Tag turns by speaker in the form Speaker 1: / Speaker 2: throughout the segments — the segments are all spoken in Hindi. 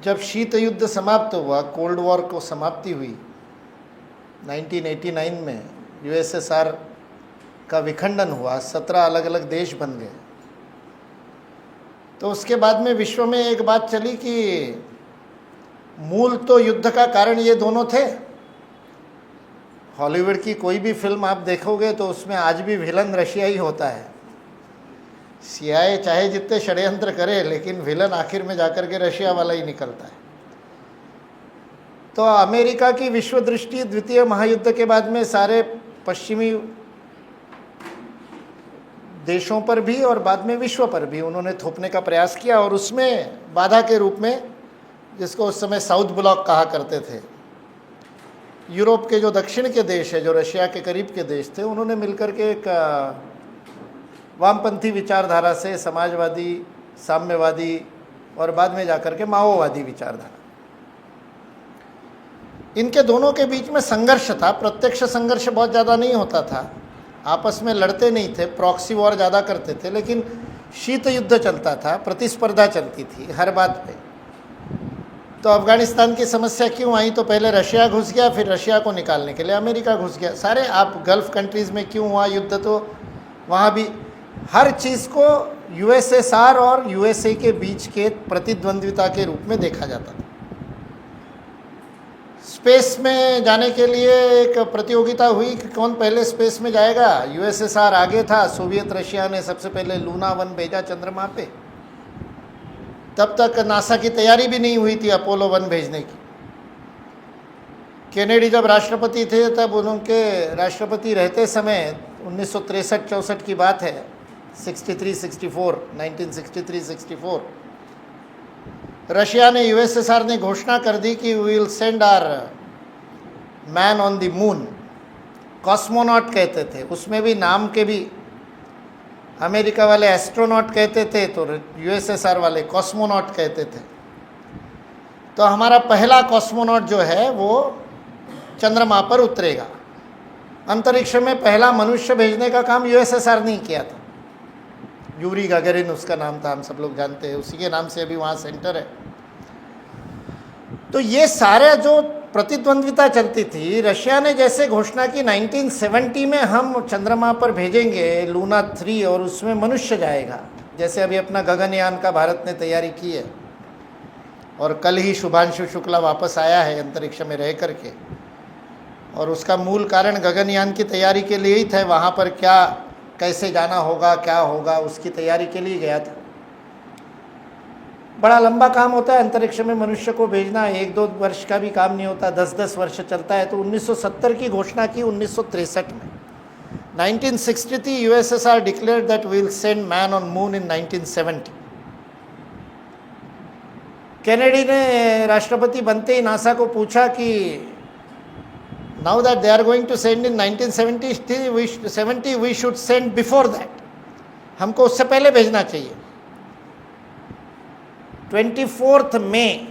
Speaker 1: जब शीत युद्ध समाप्त हुआ, कोल्ड वॉर को समाप्ति हुई 1989 में, यूएसएसआर का विखंडन हुआ, 17 अलग अलग देश बन गए। तो उसके बाद में विश्व में एक बात चली कि मूल तो युद्ध का कारण ये दोनों थे। हॉलीवुड की कोई भी फिल्म आप देखोगे तो उसमें आज भी विलन रशिया ही होता है। सीआईए चाहे जितने षड्यंत्र करे, लेकिन विलन आखिर में जाकर के रशिया वाला ही निकलता है। तो अमेरिका की विश्व दृष्टि द्वितीय महायुद्ध के बाद में सारे पश्चिमी देशों पर भी और बाद में विश्व पर भी उन्होंने थोपने का प्रयास किया, और उसमें बाधा के रूप में, जिसको उस समय साउथ ब्लॉक कहा करते थे, यूरोप के जो दक्षिण के देश है, जो रशिया के करीब के देश थे, उन्होंने मिलकर के एक वामपंथी विचारधारा से समाजवादी, साम्यवादी और बाद में जाकर के माओवादी विचारधारा, इनके दोनों के बीच में संघर्ष था। प्रत्यक्ष संघर्ष बहुत ज़्यादा नहीं होता था, आपस में लड़ते नहीं थे, प्रॉक्सी वॉर ज़्यादा करते थे, लेकिन शीत युद्ध चलता था, प्रतिस्पर्धा चलती थी हर बात पे। तो अफगानिस्तान की समस्या क्यों आई? तो पहले रशिया घुस गया, फिर रशिया को निकालने के लिए अमेरिका घुस गया। सारे आप गल्फ़ कंट्रीज़ में क्यों हुआ युद्ध, तो वहाँ भी हर चीज़ को यूएसएसआर और यूएसए के बीच के प्रतिद्वंद्विता के रूप में देखा जाता था। स्पेस में जाने के लिए एक प्रतियोगिता हुई कि कौन पहले स्पेस में जाएगा। यूएसएसआर आगे था, सोवियत रशिया ने सबसे पहले लूना 1 भेजा चंद्रमा पे। तब तक नासा की तैयारी भी नहीं हुई थी अपोलो 1 भेजने की। केनेडी जब राष्ट्रपति थे, तब उनके राष्ट्रपति रहते समय 1963-64 की बात है, 1963-64 रशिया ने, यूएसएसआर ने घोषणा कर दी कि we will send our man on the moon. Cosmonaut कहते थे, उसमें भी नाम के भी अमेरिका वाले एस्ट्रोनॉट कहते थे, तो यूएसएसआर वाले कॉस्मोनॉट कहते थे। तो हमारा पहला कॉस्मोनॉट जो है वो चंद्रमा पर उतरेगा। अंतरिक्ष में पहला मनुष्य भेजने का काम यूएसएसआर ने किया था। यूरी गागरिन उसका नाम था, हम सब लोग जानते हैं, उसी के नाम से अभी वहाँ सेंटर है। तो ये सारे जो प्रतिद्वंद्विता चलती थी, रशिया ने जैसे घोषणा की 1970 में हम चंद्रमा पर भेजेंगे लूना 3 और उसमें मनुष्य जाएगा, जैसे अभी अपना गगनयान का भारत ने तैयारी की है, और कल ही शुभांशु शुक्ला वापस आया है अंतरिक्ष में रह करके। और उसका मूल कारण गगनयान की तैयारी के लिए ही था, वहाँ पर क्या कैसे जाना होगा, क्या होगा, उसकी तैयारी के लिए गया था। बड़ा लंबा काम होता है अंतरिक्ष में मनुष्य को भेजना, 1-2 वर्ष का भी काम नहीं होता, 10-10 वर्ष चलता है। तो 1970 की घोषणा की 1963 में। 1963 USSR declared that we will send man on moon in 1970। Kennedy ने राष्ट्रपति बनते ही नासा को पूछा कि now that they are going to send in 1970 we should send before that, हमको उससे पहले भेजना चाहिए। 24 मई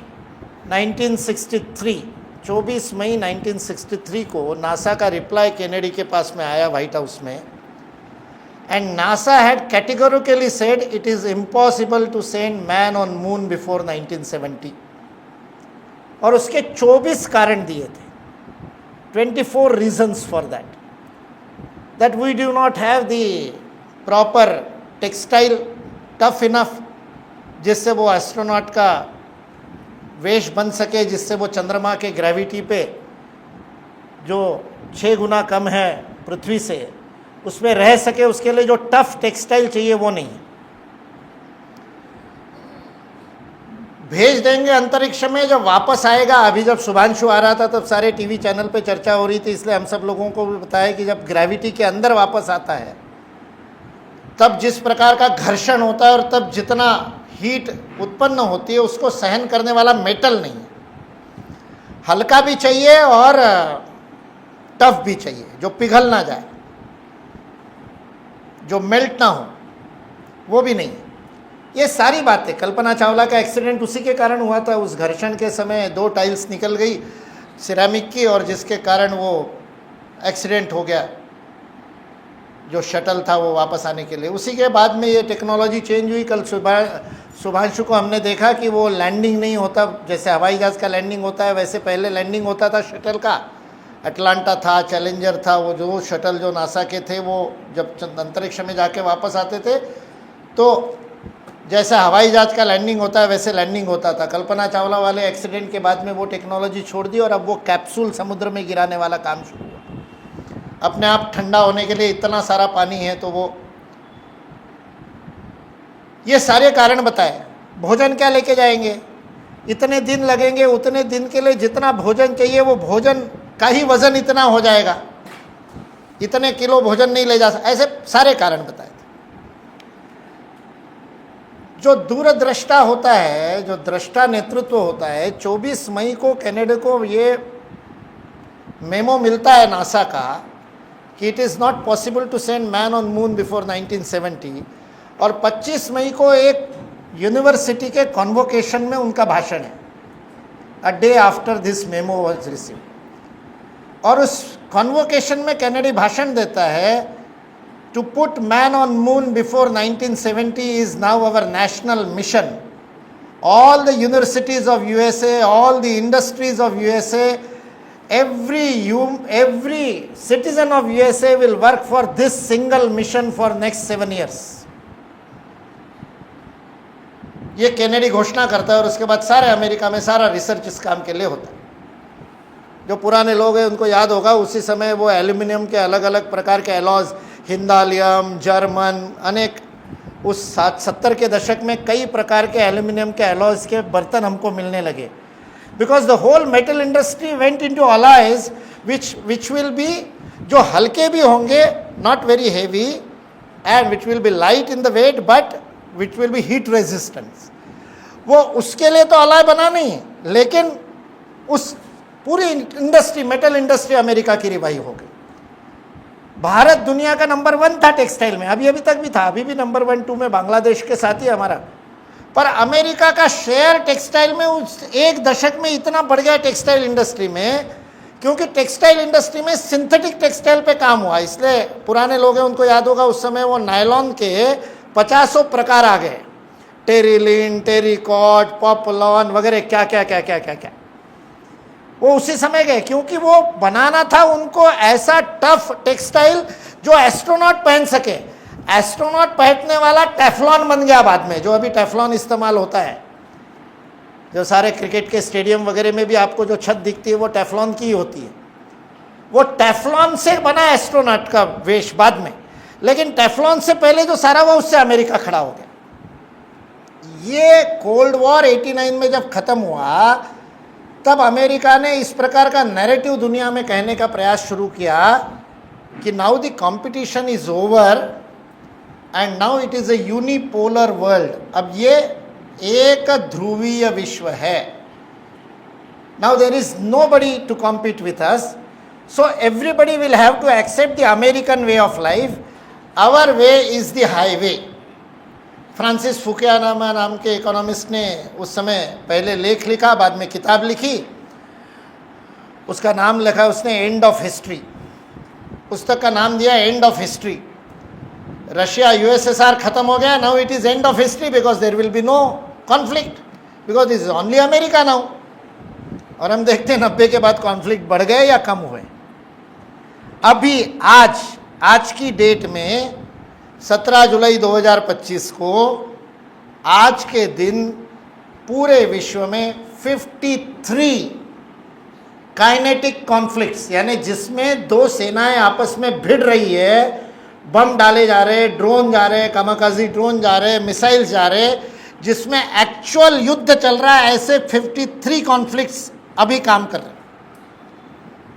Speaker 1: 1963, 24 मई 1963 को नासा का रिप्लाई केनेडी के पास में आया व्हाइट हाउस में, and NASA had categorically said it is impossible to send man on moon before 1970, और उसके 24 कारण दिए थे, 24 reasons for that. That we do not have the proper textile tough enough जिससे वो एस्ट्रोनॉट का वेश बन सके, जिससे वो चंद्रमा के ग्रेविटी पे जो 6 गुना कम है पृथ्वी से, उसमें रह सके। उसके लिए जो टफ टेक्सटाइल चाहिए वो नहीं है। भेज देंगे अंतरिक्ष में, जब वापस आएगा, अभी जब शुभांशु आ रहा था तब सारे टीवी चैनल पे चर्चा हो रही थी, इसलिए हम सब लोगों को भी बताया कि जब ग्रेविटी के अंदर वापस आता है तब जिस प्रकार का घर्षण होता है और तब जितना हीट उत्पन्न होती है, उसको सहन करने वाला मेटल नहीं है। हल्का भी चाहिए और टफ भी चाहिए, जो पिघल ना जाए, जो मेल्ट ना हो, वो भी नहीं है। ये सारी बातें, कल्पना चावला का एक्सीडेंट उसी के कारण हुआ था। उस घर्षण के समय 2 टाइल्स निकल गई सिरेमिक की, और जिसके कारण वो एक्सीडेंट हो गया। जो शटल था वो वापस आने के लिए। उसी के बाद में ये टेक्नोलॉजी चेंज हुई। कल सुभांशु को हमने देखा कि वो लैंडिंग नहीं होता, जैसे हवाई जहाज़ का लैंडिंग होता है वैसे पहले लैंडिंग होता था शटल का। अटलांटा था, चैलेंजर था, वो जो शटल जो नासा के थे वो जब अंतरिक्ष में जाके वापस आते थे तो जैसा हवाई जहाज़ का लैंडिंग होता है वैसे लैंडिंग होता था। कल्पना चावला वाले एक्सीडेंट के बाद में वो टेक्नोलॉजी छोड़ दी और अब वो कैप्सूल समुद्र में गिराने वाला काम शुरू हुआ। अपने आप ठंडा होने के लिए इतना सारा पानी है तो वो ये सारे कारण बताए। भोजन क्या लेके जाएंगे, इतने दिन लगेंगे, उतने दिन के लिए जितना भोजन चाहिए वो भोजन का ही वजन इतना हो जाएगा, इतने किलो भोजन नहीं ले जा सकते, ऐसे सारे कारण बताए थे। जो दूरदृष्टा होता है, जो दृष्टा नेतृत्व होता है, 24 मई को कनाडा को ये मेमो मिलता है नासा का कि it is not possible to send man on moon before 1970, और 25 मई को एक यूनिवर्सिटी के कॉन्वोकेशन में उनका भाषण है, a day after this memo was received. और उस कॉन्वोकेशन में कैनेडी भाषण देता है, to put man on moon before 1970 is now our national mission. All the universities of USA, all the industries of USA, every citizen of USA will work for this single mission for next 7 years. ये कैनेडी घोषणा करता है और उसके बाद सारे अमेरिका में सारा रिसर्च इस काम के लिए होता है। जो पुराने लोग हैं उनको याद होगा उसी समय वो एल्यूमिनियम के अलग अलग प्रकार के एलॉज, हिंदालियम, जर्मन, अनेक उस 70 के दशक में कई प्रकार के एल्यूमिनियम के एलॉज के बर्तन हमको मिलने लगे। Because the whole metal industry went into alloys which will be, जो हल्के भी होंगे, not very heavy, and which will be light in the weight but which will be heat resistance. वो उसके लिए तो अलॉय बना नहीं, लेकिन उस पूरी इंडस्ट्री, मेटल इंडस्ट्री अमेरिका की रिवाइव हो गई। भारत दुनिया का नंबर 1 था टेक्सटाइल में, अभी तक भी था, अभी भी नंबर 1, 2 में बांग्लादेश के साथ ही हमारा। पर अमेरिका का शेयर टेक्सटाइल में उस एक दशक में इतना बढ़ गया टेक्सटाइल इंडस्ट्री में, क्योंकि टेक्सटाइल इंडस्ट्री में सिंथेटिक टेक्सटाइल पे काम हुआ। इसलिए पुराने लोग हैं उनको याद होगा उस समय वो नायलॉन के 50 प्रकार आ गए, टेरिलिन, टेरिकॉट, पॉपुलॉन वगैरह, क्या क्या क्या क्या क्या क्या, वो उसी समय गए, क्योंकि वो बनाना था उनको ऐसा टफ टेक्सटाइल जो एस्ट्रोनॉट पहन सके। एस्ट्रोनॉट पहनने वाला टेफ्लॉन बन गया बाद में, जो अभी टेफ्लॉन इस्तेमाल होता है, जो सारे क्रिकेट के स्टेडियम वगैरह में भी आपको जो छत दिखती है वो टेफ्लॉन की ही होती है। वो टेफ्लॉन से बना एस्ट्रोनॉट का वेश बाद में, लेकिन टेफ्लॉन से पहले जो सारा हुआ उससे अमेरिका खड़ा हो गया। ये कोल्ड वॉर 89 में जब खत्म हुआ तब अमेरिका ने इस प्रकार का नैरेटिव दुनिया में कहने का प्रयास शुरू किया कि now the competition is over and now it is a unipolar world. अब ये एक ध्रुवीय विश्व है। Now there is nobody to compete with us, so everybody will have to accept the American way of life. Our way is the highway. Francis Fukuyama नाम के इकोनॉमिस्ट ने उस समय पहले लेख लिखा, बाद में किताब लिखी, उसका नाम लिखा उसने एंड ऑफ हिस्ट्री। पुस्तक का नाम दिया end of history. Russia USSR खत्म हो गया, now it is end of history because there will be no conflict, because is only America now. और हम देखते हैं 90 के बाद कॉन्फ्लिक्ट बढ़ गए या कम हुए। अभी आज की डेट में 17 जुलाई 2025 को आज के दिन पूरे विश्व में 53 काइनेटिक कॉन्फ्लिक्ट्स, यानी जिसमें दो सेनाएं आपस में भिड़ रही है, बम डाले जा रहे, ड्रोन जा रहे, कामाकाजी ड्रोन जा रहे, मिसाइल जा रहे, जिसमें एक्चुअल युद्ध चल रहा है, ऐसे 53 कॉन्फ्लिक्ट्स अभी काम कर रहे हैं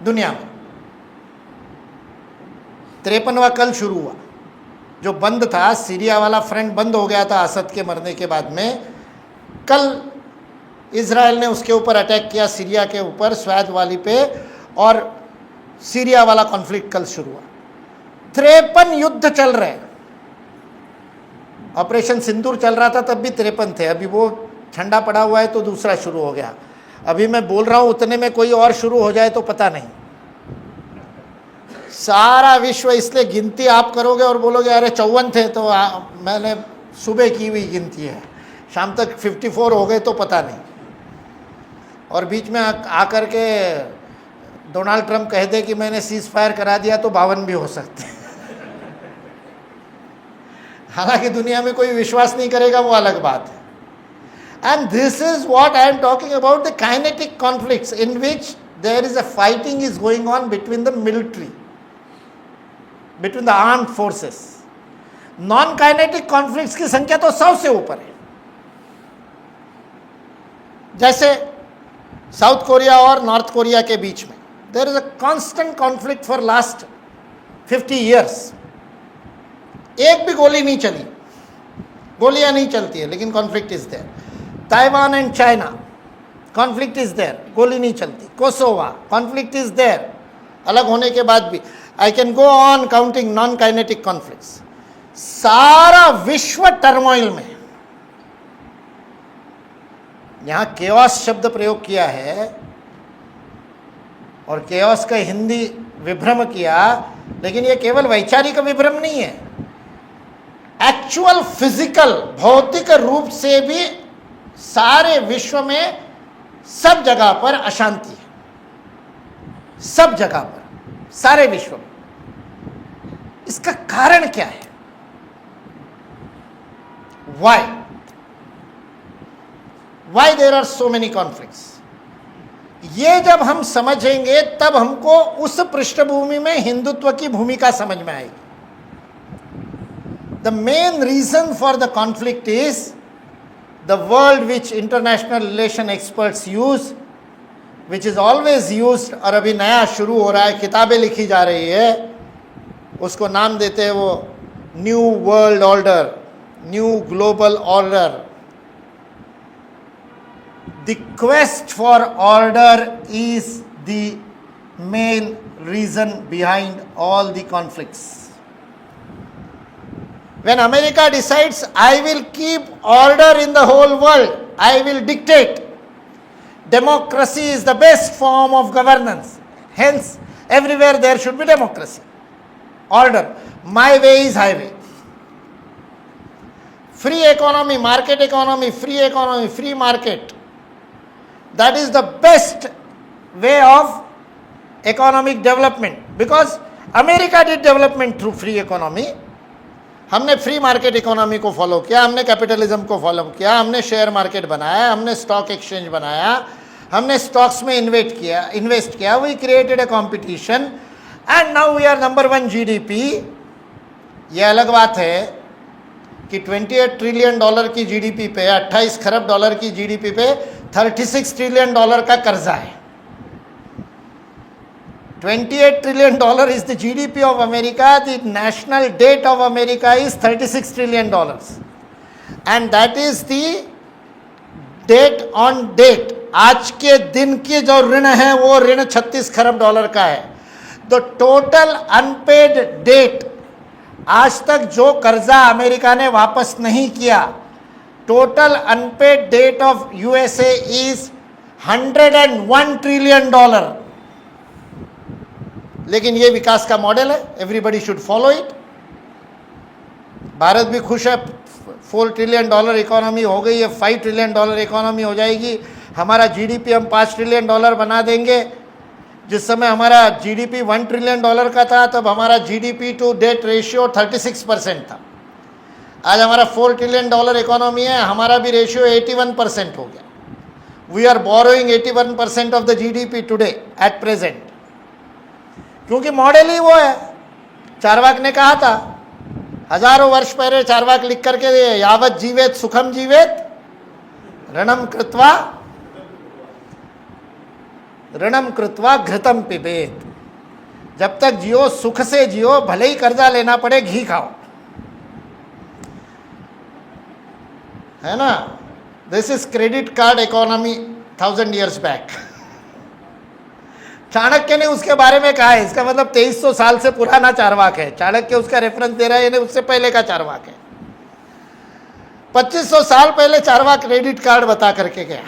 Speaker 1: दुनिया में। 53वां कल शुरू हुआ, जो बंद था, सीरिया वाला फ्रंट बंद हो गया था असद के मरने के बाद में। कल इजराइल ने उसके ऊपर अटैक किया, सीरिया के ऊपर, स्वाद वाली पे, और सीरिया वाला कॉन्फ्लिक्ट कल शुरू हुआ। 53 युद्ध चल रहे हैं। ऑपरेशन सिंदूर चल रहा था तब भी 53 थे, अभी वो ठंडा पड़ा हुआ है तो दूसरा शुरू हो गया। अभी मैं बोल रहा हूँ उतने में कोई और शुरू हो जाए तो पता नहीं। सारा विश्व, इसलिए गिनती आप करोगे और बोलोगे अरे 54 थे तो मैंने सुबह की हुई गिनती है, शाम तक 54 हो गए तो पता नहीं। और बीच में आकर के डोनाल्ड ट्रंप कह दे कि मैंने सीज फायर करा दिया तो 52 भी हो सकते हैं। हालांकि दुनिया में कोई विश्वास नहीं करेगा, वो अलग बात है। And this is what I am talking about, the kinetic conflicts in which there is a fighting is going on between the military, between the armed forces. Non kinetic conflicts की संख्या तो 100 से ऊपर है। जैसे साउथ कोरिया और नॉर्थ कोरिया के बीच में there is a constant conflict for last 50 years. एक भी गोली नहीं चली, गोलियां नहीं चलती है लेकिन conflict is there. Taiwan and China, conflict is there, गोली नहीं चलती। कोसोवा, कॉन्फ्लिक्ट इज देयर, अलग होने के बाद भी। I can go on counting non kinetic conflicts. सारा विश्व टर्मोइल में। यहां केओस शब्द प्रयोग किया है और केओस का हिंदी विभ्रम किया, लेकिन यह केवल वैचारिक विभ्रम नहीं है, एक्चुअल फिजिकल भौतिक रूप से भी सारे विश्व में सब जगह पर अशांति है, सब जगह पर, सारे विश्व में। इसका कारण क्या है? Why there are so many conflicts? ये जब हम समझेंगे तब हमको उस पृष्ठभूमि में हिंदुत्व की भूमिका समझ में आएगी। The main reason for the conflict is the word which international relation experts use, which is always used, और अभी नया शुरू हो रहा है, किताबें लिखी जा रही है, उसको नाम देते हैं वो new world order, new global order. The quest for order is the main reason behind all the conflicts. When America decides, I will keep order in the whole world, I will dictate. Democracy is the best form of governance. Hence, everywhere there should be democracy. Order. My way is highway. Free economy, market economy, free market. That is the best way of economic development. Because America did development through free economy. हमने फ्री मार्केट इकोनॉमी को फॉलो किया, हमने कैपिटलिज्म को फॉलो किया, हमने शेयर मार्केट बनाया, हमने स्टॉक एक्सचेंज बनाया, हमने स्टॉक्स में इन्वेस्ट किया, we created a competition and now we are number 1 GDP. ये अलग बात है कि 28 ट्रिलियन डॉलर की जीडीपी पे, 28 खरब डॉलर की जीडीपी पे 36 ट्रिलियन डॉलर का कर्जा है। 28 trillion dollar is the GDP of America. The national debt of America is 36 trillion dollars, and that is the debt on debt. आज के दिन की जो ऋण है वो ऋण 36 खरब डॉलर का है। द टोटल अनपेड डेट, आज तक जो कर्जा अमेरिका ने वापस नहीं किया, total unpaid debt of USA is 101 trillion dollar. लेकिन ये विकास का मॉडल है, everybody should follow it. Bharat भी खुश है, 4 ट्रिलियन डॉलर इकोनॉमी हो गई है, 5 ट्रिलियन डॉलर इकोनॉमी हो जाएगी। हमारा जीडीपी हम 5 ट्रिलियन डॉलर बना देंगे। जिस समय हमारा जीडीपी 1 ट्रिलियन डॉलर का था तब हमारा जीडीपी टू डेट रेशियो 36% था। आज हमारा 4 ट्रिलियन डॉलर इकोनॉमी है, हमारा भी रेशियो 81% हो गया। We are borrowing 81% of the GDP today at present, क्योंकि मॉडल ही वो है। चारवाक ने कहा था, हजारों वर्ष पहले चारवाक लिख करके, यावत जीवेत सुखम जीवेत ऋणम कृत्वा घृतम पिबेत। जब तक जियो सुख से जियो, भले ही कर्जा लेना पड़े, घी खाओ, है ना। This is credit card economy 1000 years back. Chanakya ने उसके बारे में कहा है, इसका मतलब 2300 साल से पुराना चारवाक है। चाणक्य उसका रेफरेंस दे रहा है, यानी उससे पहले का चारवाक है। 2500 साल पहले चारवाक क्रेडिट कार्ड बता करके गया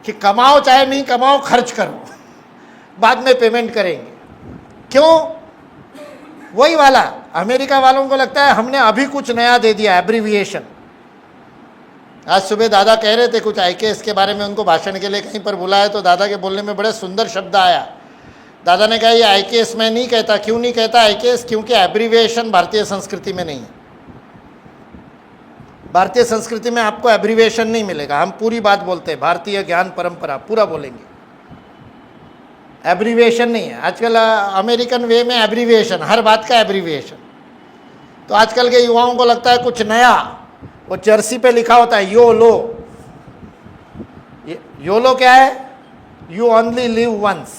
Speaker 1: कि कमाओ चाहे नहीं कमाओ, खर्च करो, बाद में पेमेंट करेंगे। क्यों? वही वाला अमेरिका वालों को लगता है हमने अभी कुछ नया दे दिया, एब्रीविएशन। आज सुबह दादा कह रहे थे कुछ IKS के बारे में, उनको भाषण के लिए कहीं पर बुलाया तो दादा के बोलने में बड़े सुंदर शब्द आया। दादा ने कहा ये IKS मैं नहीं कहता। क्यों नहीं कहता IKS? क्योंकि एब्रीविएशन भारतीय संस्कृति में नहीं है। भारतीय संस्कृति में आपको एब्रीविएशन नहीं मिलेगा। हम पूरी बात बोलते हैं, भारतीय ज्ञान परंपरा पूरा बोलेंगे, एब्रीविएशन नहीं है। आजकल अमेरिकन वे में एब्रीविएशन, हर बात का एब्रीविएशन। तो आजकल के युवाओं को लगता है कुछ नया, वो जर्सी पे लिखा होता है योलो। योलो क्या है? यू ओनली लिव वंस,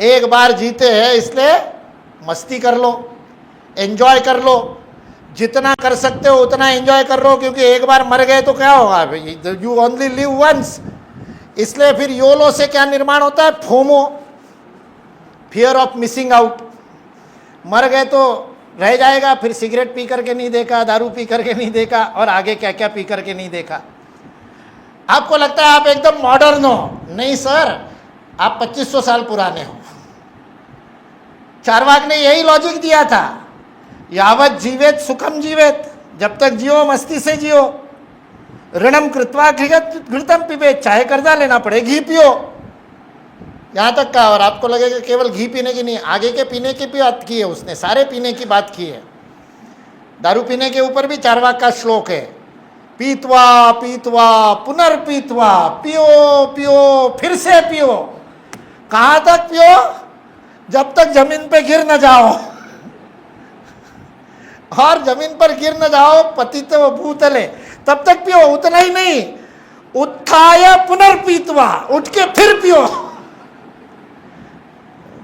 Speaker 1: एक बार जीते हैं इसलिए मस्ती कर लो, एंजॉय कर लो, जितना कर सकते हो उतना एंजॉय कर लो, क्योंकि एक बार मर गए तो क्या होगा? You only live once. इसलिए फिर योलो से क्या निर्माण होता है? FOMO, fear of missing out. मर गए तो रह जाएगा, फिर सिगरेट पी करके नहीं देखा, दारू पी करके नहीं देखा, और आगे क्या क्या पी करके नहीं देखा। आपको लगता है आप एकदम मॉडर्न हो, नहीं सर, आप 2500 साल पुराने हो। चारवाक ने यही लॉजिक दिया था, यावत जीवेत सुखम जीवेत, जब तक जियो मस्ती से जियो। ऋणम कृत्वा घृतम पिबेत, चाहे कर्जा लेना पड़े घी पियो, यहाँ तक का। और आपको लगेगा केवल घी पीने की नहीं, आगे के पीने की भी बात की है उसने, सारे पीने की बात की है। दारू पीने के ऊपर भी चारवाक का श्लोक है, पीतवा पीतवा पुनर्पीतवा, पियो पियो फिर से पियो। कहाँ तक पियो? जब तक जमीन पे गिर न जाओ। और जमीन पर गिर न जाओ, पतित भूतले, तब तक पियो। उतना ही नहीं, उत्थाय पुनर्पीतवा, उठ के फिर पियो।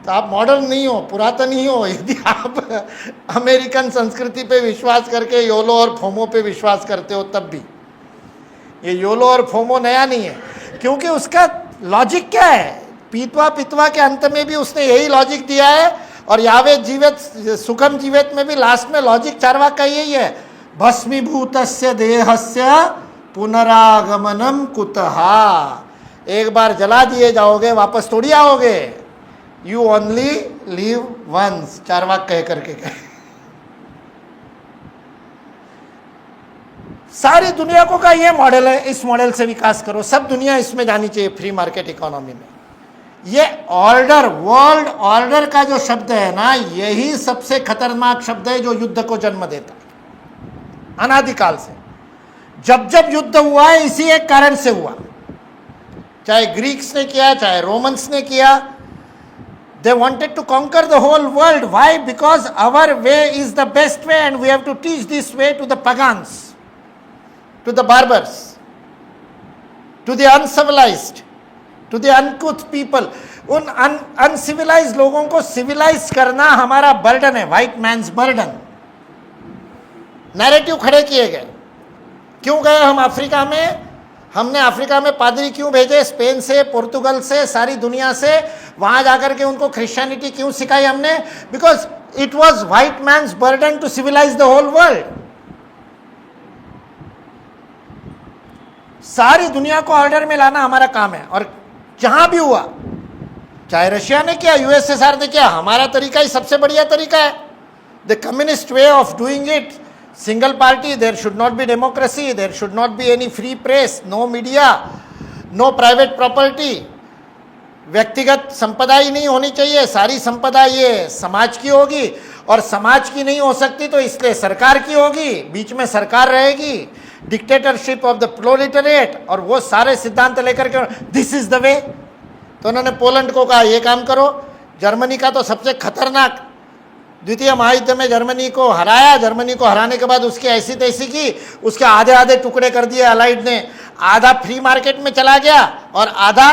Speaker 1: तो आप मॉडर्न नहीं हो, पुरातन ही हो यदि आप अमेरिकन संस्कृति पे विश्वास करके योलो और फोमो पे विश्वास करते हो। तब भी ये योलो और फोमो नया नहीं है, क्योंकि उसका लॉजिक क्या है? पीतवा पीतवा के अंत में भी उसने यही लॉजिक दिया है, और यावेत जीवेत सुखम जीवेत में भी लास्ट में लॉजिक चारवाक का यही है, भस्मीभूतस्य देहस्य पुनरागमनम कुतहा। एक बार जला दिए जाओगे, वापस थोड़ी आओगे। You only live once, Charvak कह करके कहे। सारी दुनिया को का ये मॉडल है, इस मॉडल से विकास करो, सब दुनिया इसमें जानी चाहिए, फ्री मार्केट इकोनॉमी में। ये ऑर्डर, वर्ल्ड ऑर्डर का जो शब्द है ना, यही सबसे खतरनाक शब्द है जो युद्ध को जन्म देता है। अनादिकाल से जब जब युद्ध हुआ है, इसी एक कारण से हुआ। चाहे ग्रीक्स ने किया, चाहे रोमन्स ने किया, they wanted to conquer the whole world. Why? Because our way is the best way and we have to teach this way to the pagans, to the barbars, to the uncivilized, to the uncouth people. उन अनसिविलाइज लोगों को सिविलाइज करना हमारा बर्डन है, व्हाइट मैन्स बर्डन। नैरेटिव खड़े किए गए। क्यों गए हम अफ्रीका में? हमने अफ्रीका में पादरी क्यों भेजे? स्पेन से, पोर्तुगल से, सारी दुनिया से। वहां जाकर के उनको क्रिश्चियनिटी क्यों सिखाई हमने? Because it was white man's burden to civilize the whole world. सारी दुनिया को ऑर्डर में लाना हमारा काम है। और जहां भी हुआ, चाहे रशिया ने किया, USSR ने किया, हमारा तरीका ही सबसे बढ़िया तरीका है। The communist way of doing it, single party, there should not be democracy, there should not be any free press, no media, no private property, व्यक्तिगत संपदा ही नहीं होनी चाहिए, सारी संपदा ये समाज की होगी, और समाज की नहीं हो सकती तो इसलिए सरकार की होगी, बीच में सरकार रहेगी, डिक्टेटरशिप ऑफ द प्रोलेटरिएट, और वो सारे सिद्धांत लेकर के दिस इज द वे। तो उन्होंने पोलैंड को कहा ये काम करो। जर्मनी का तो सबसे खतरनाक, द्वितीय महायुद्ध में जर्मनी को हराया, जर्मनी को हराने के बाद उसकी ऐसी तैसी की, उसके आधे आधे टुकड़े कर दिए अलाइड ने, आधा फ्री मार्केट में चला गया और आधा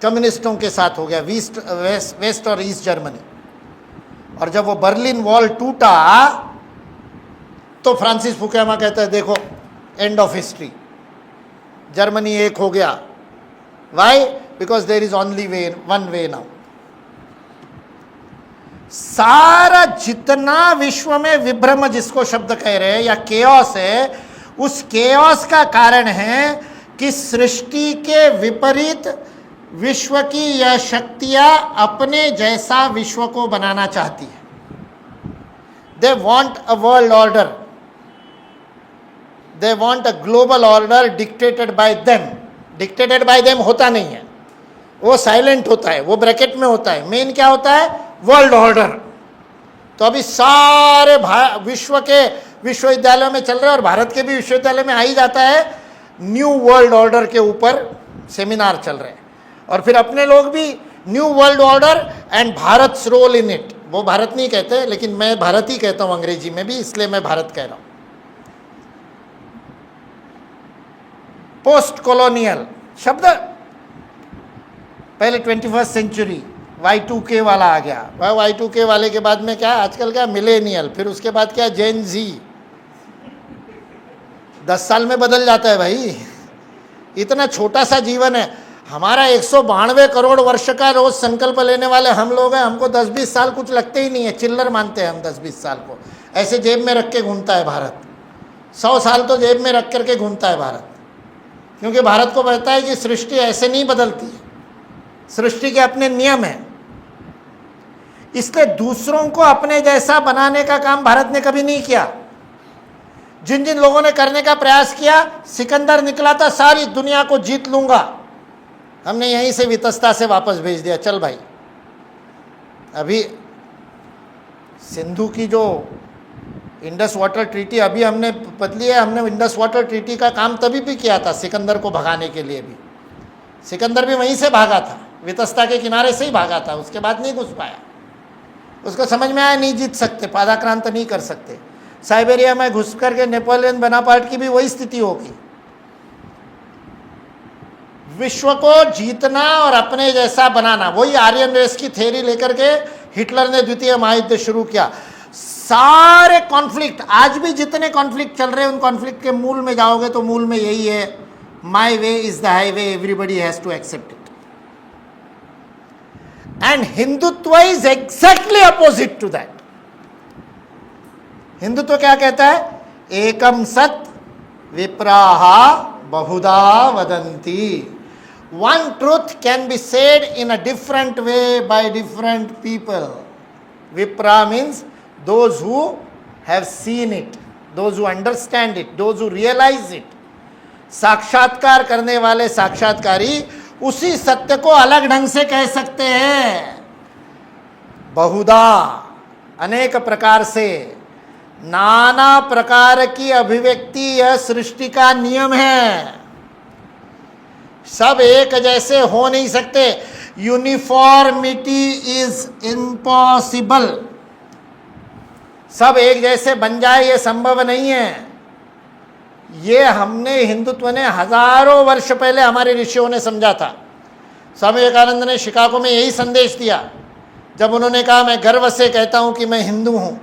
Speaker 1: कम्युनिस्टों के साथ हो गया, वेस्ट और ईस्ट जर्मनी। और जब वो बर्लिन वॉल टूटा तो फ्रांसिस फुकुयामा कहता है देखो एंड ऑफ हिस्ट्री, जर्मनी एक हो गया। Why? Because there is only way, one way now. सारा जितना विश्व में विभ्रम जिसको शब्द कह रहे हैं या केओस है, उस केओस का कारण है कि सृष्टि के विपरीत विश्व की यह शक्तियां अपने जैसा विश्व को बनाना चाहती है। They want a world order. They want a global order dictated by them. Dictated by them होता नहीं है, वो साइलेंट होता है, वो ब्रैकेट में होता है. मेन क्या होता है? World order. तो अभी सारे विश्व के विश्वविद्यालयों में चल रहे हैं और भारत के भी विश्वविद्यालय में आ ही जाता है. न्यू वर्ल्ड ऑर्डर के ऊपर सेमिनार चल रहे हैं और फिर अपने लोग भी new world order and Bharat role in it. वो भारत नहीं कहते, लेकिन मैं भारत ही कहता हूं अंग्रेजी में भी, इसलिए मैं भारत कह रहा हूं. पोस्ट कॉलोनियल शब्द, पहले 21st सेंचुरी Y2K वाला आ गया. Y2K वाले के बाद में क्या आजकल क्या मिलेनियल, फिर उसके बाद क्या जेन जी. 10 साल में बदल जाता है भाई. इतना छोटा सा जीवन है हमारा. 192 करोड़ वर्ष का रोज संकल्प लेने वाले हम लोग हैं. हमको 10-20 साल कुछ लगते ही नहीं है, चिल्लर मानते हैं हम 10-20 साल को. ऐसे जेब में रख के घूमता है भारत. 100 साल तो जेब में रख करके घूमता है भारत, क्योंकि भारत को पता है कि सृष्टि ऐसे नहीं बदलती है, सृष्टि के अपने नियम हैं. इसलिए दूसरों को अपने जैसा बनाने का काम भारत ने कभी नहीं किया. जिन जिन लोगों ने करने का प्रयास किया, सिकंदर निकला था सारी दुनिया को जीत लूंगा, हमने यहीं से वितस्ता से वापस भेज दिया. चल भाई, अभी सिंधु की जो इंडस वाटर ट्रीटी अभी हमने बदली है, हमने इंडस वाटर ट्रीटी का काम तभी भी किया था सिकंदर को भगाने के लिए भी. सिकंदर भी वहीं से भागा था, वितस्ता के किनारे से ही भागा था. उसके बाद नहीं घुस पाया. उसको समझ में आया नहीं जीत सकते, पादाक्रांत नहीं कर सकते. साइबेरिया में घुस करके नेपोलियन बोनापार्ट की भी वही स्थिति होगी. विश्व को जीतना और अपने जैसा बनाना, वही आर्यन रेस की थ्योरी लेकर के हिटलर ने द्वितीय महायुद्ध शुरू किया. सारे कॉन्फ्लिक्ट, आज भी जितने कॉन्फ्लिक्ट चल रहे हैं, उन कॉन्फ्लिक्ट के मूल में जाओगे तो मूल में यही है, my way is the highway, everybody has to accept it. And Hindutva is exactly opposite to that. Hindutva क्या कहता है? एकम सत विप्राहा बहुधा वदंती. One truth can be said in a different way by different people. Vipra means those who have seen it, those who understand it, those who realize it. साक्षात्कार करने वाले साक्षात्कारी उसी सत्य को अलग ढंग से कह सकते हैं. बहुधा, अनेक प्रकार से, नाना प्रकार की अभिव्यक्ति यह सृष्टि का नियम है. सब एक जैसे हो नहीं सकते. Uniformity is impossible. सब एक जैसे बन जाए ये संभव नहीं है. ये हमने, हिंदुत्व ने हजारों वर्ष पहले हमारे ऋषियों ने समझा था. स्वामी विवेकानंद ने शिकागो में यही संदेश दिया जब उन्होंने कहा, मैं गर्व से कहता हूं कि मैं हिंदू हूं.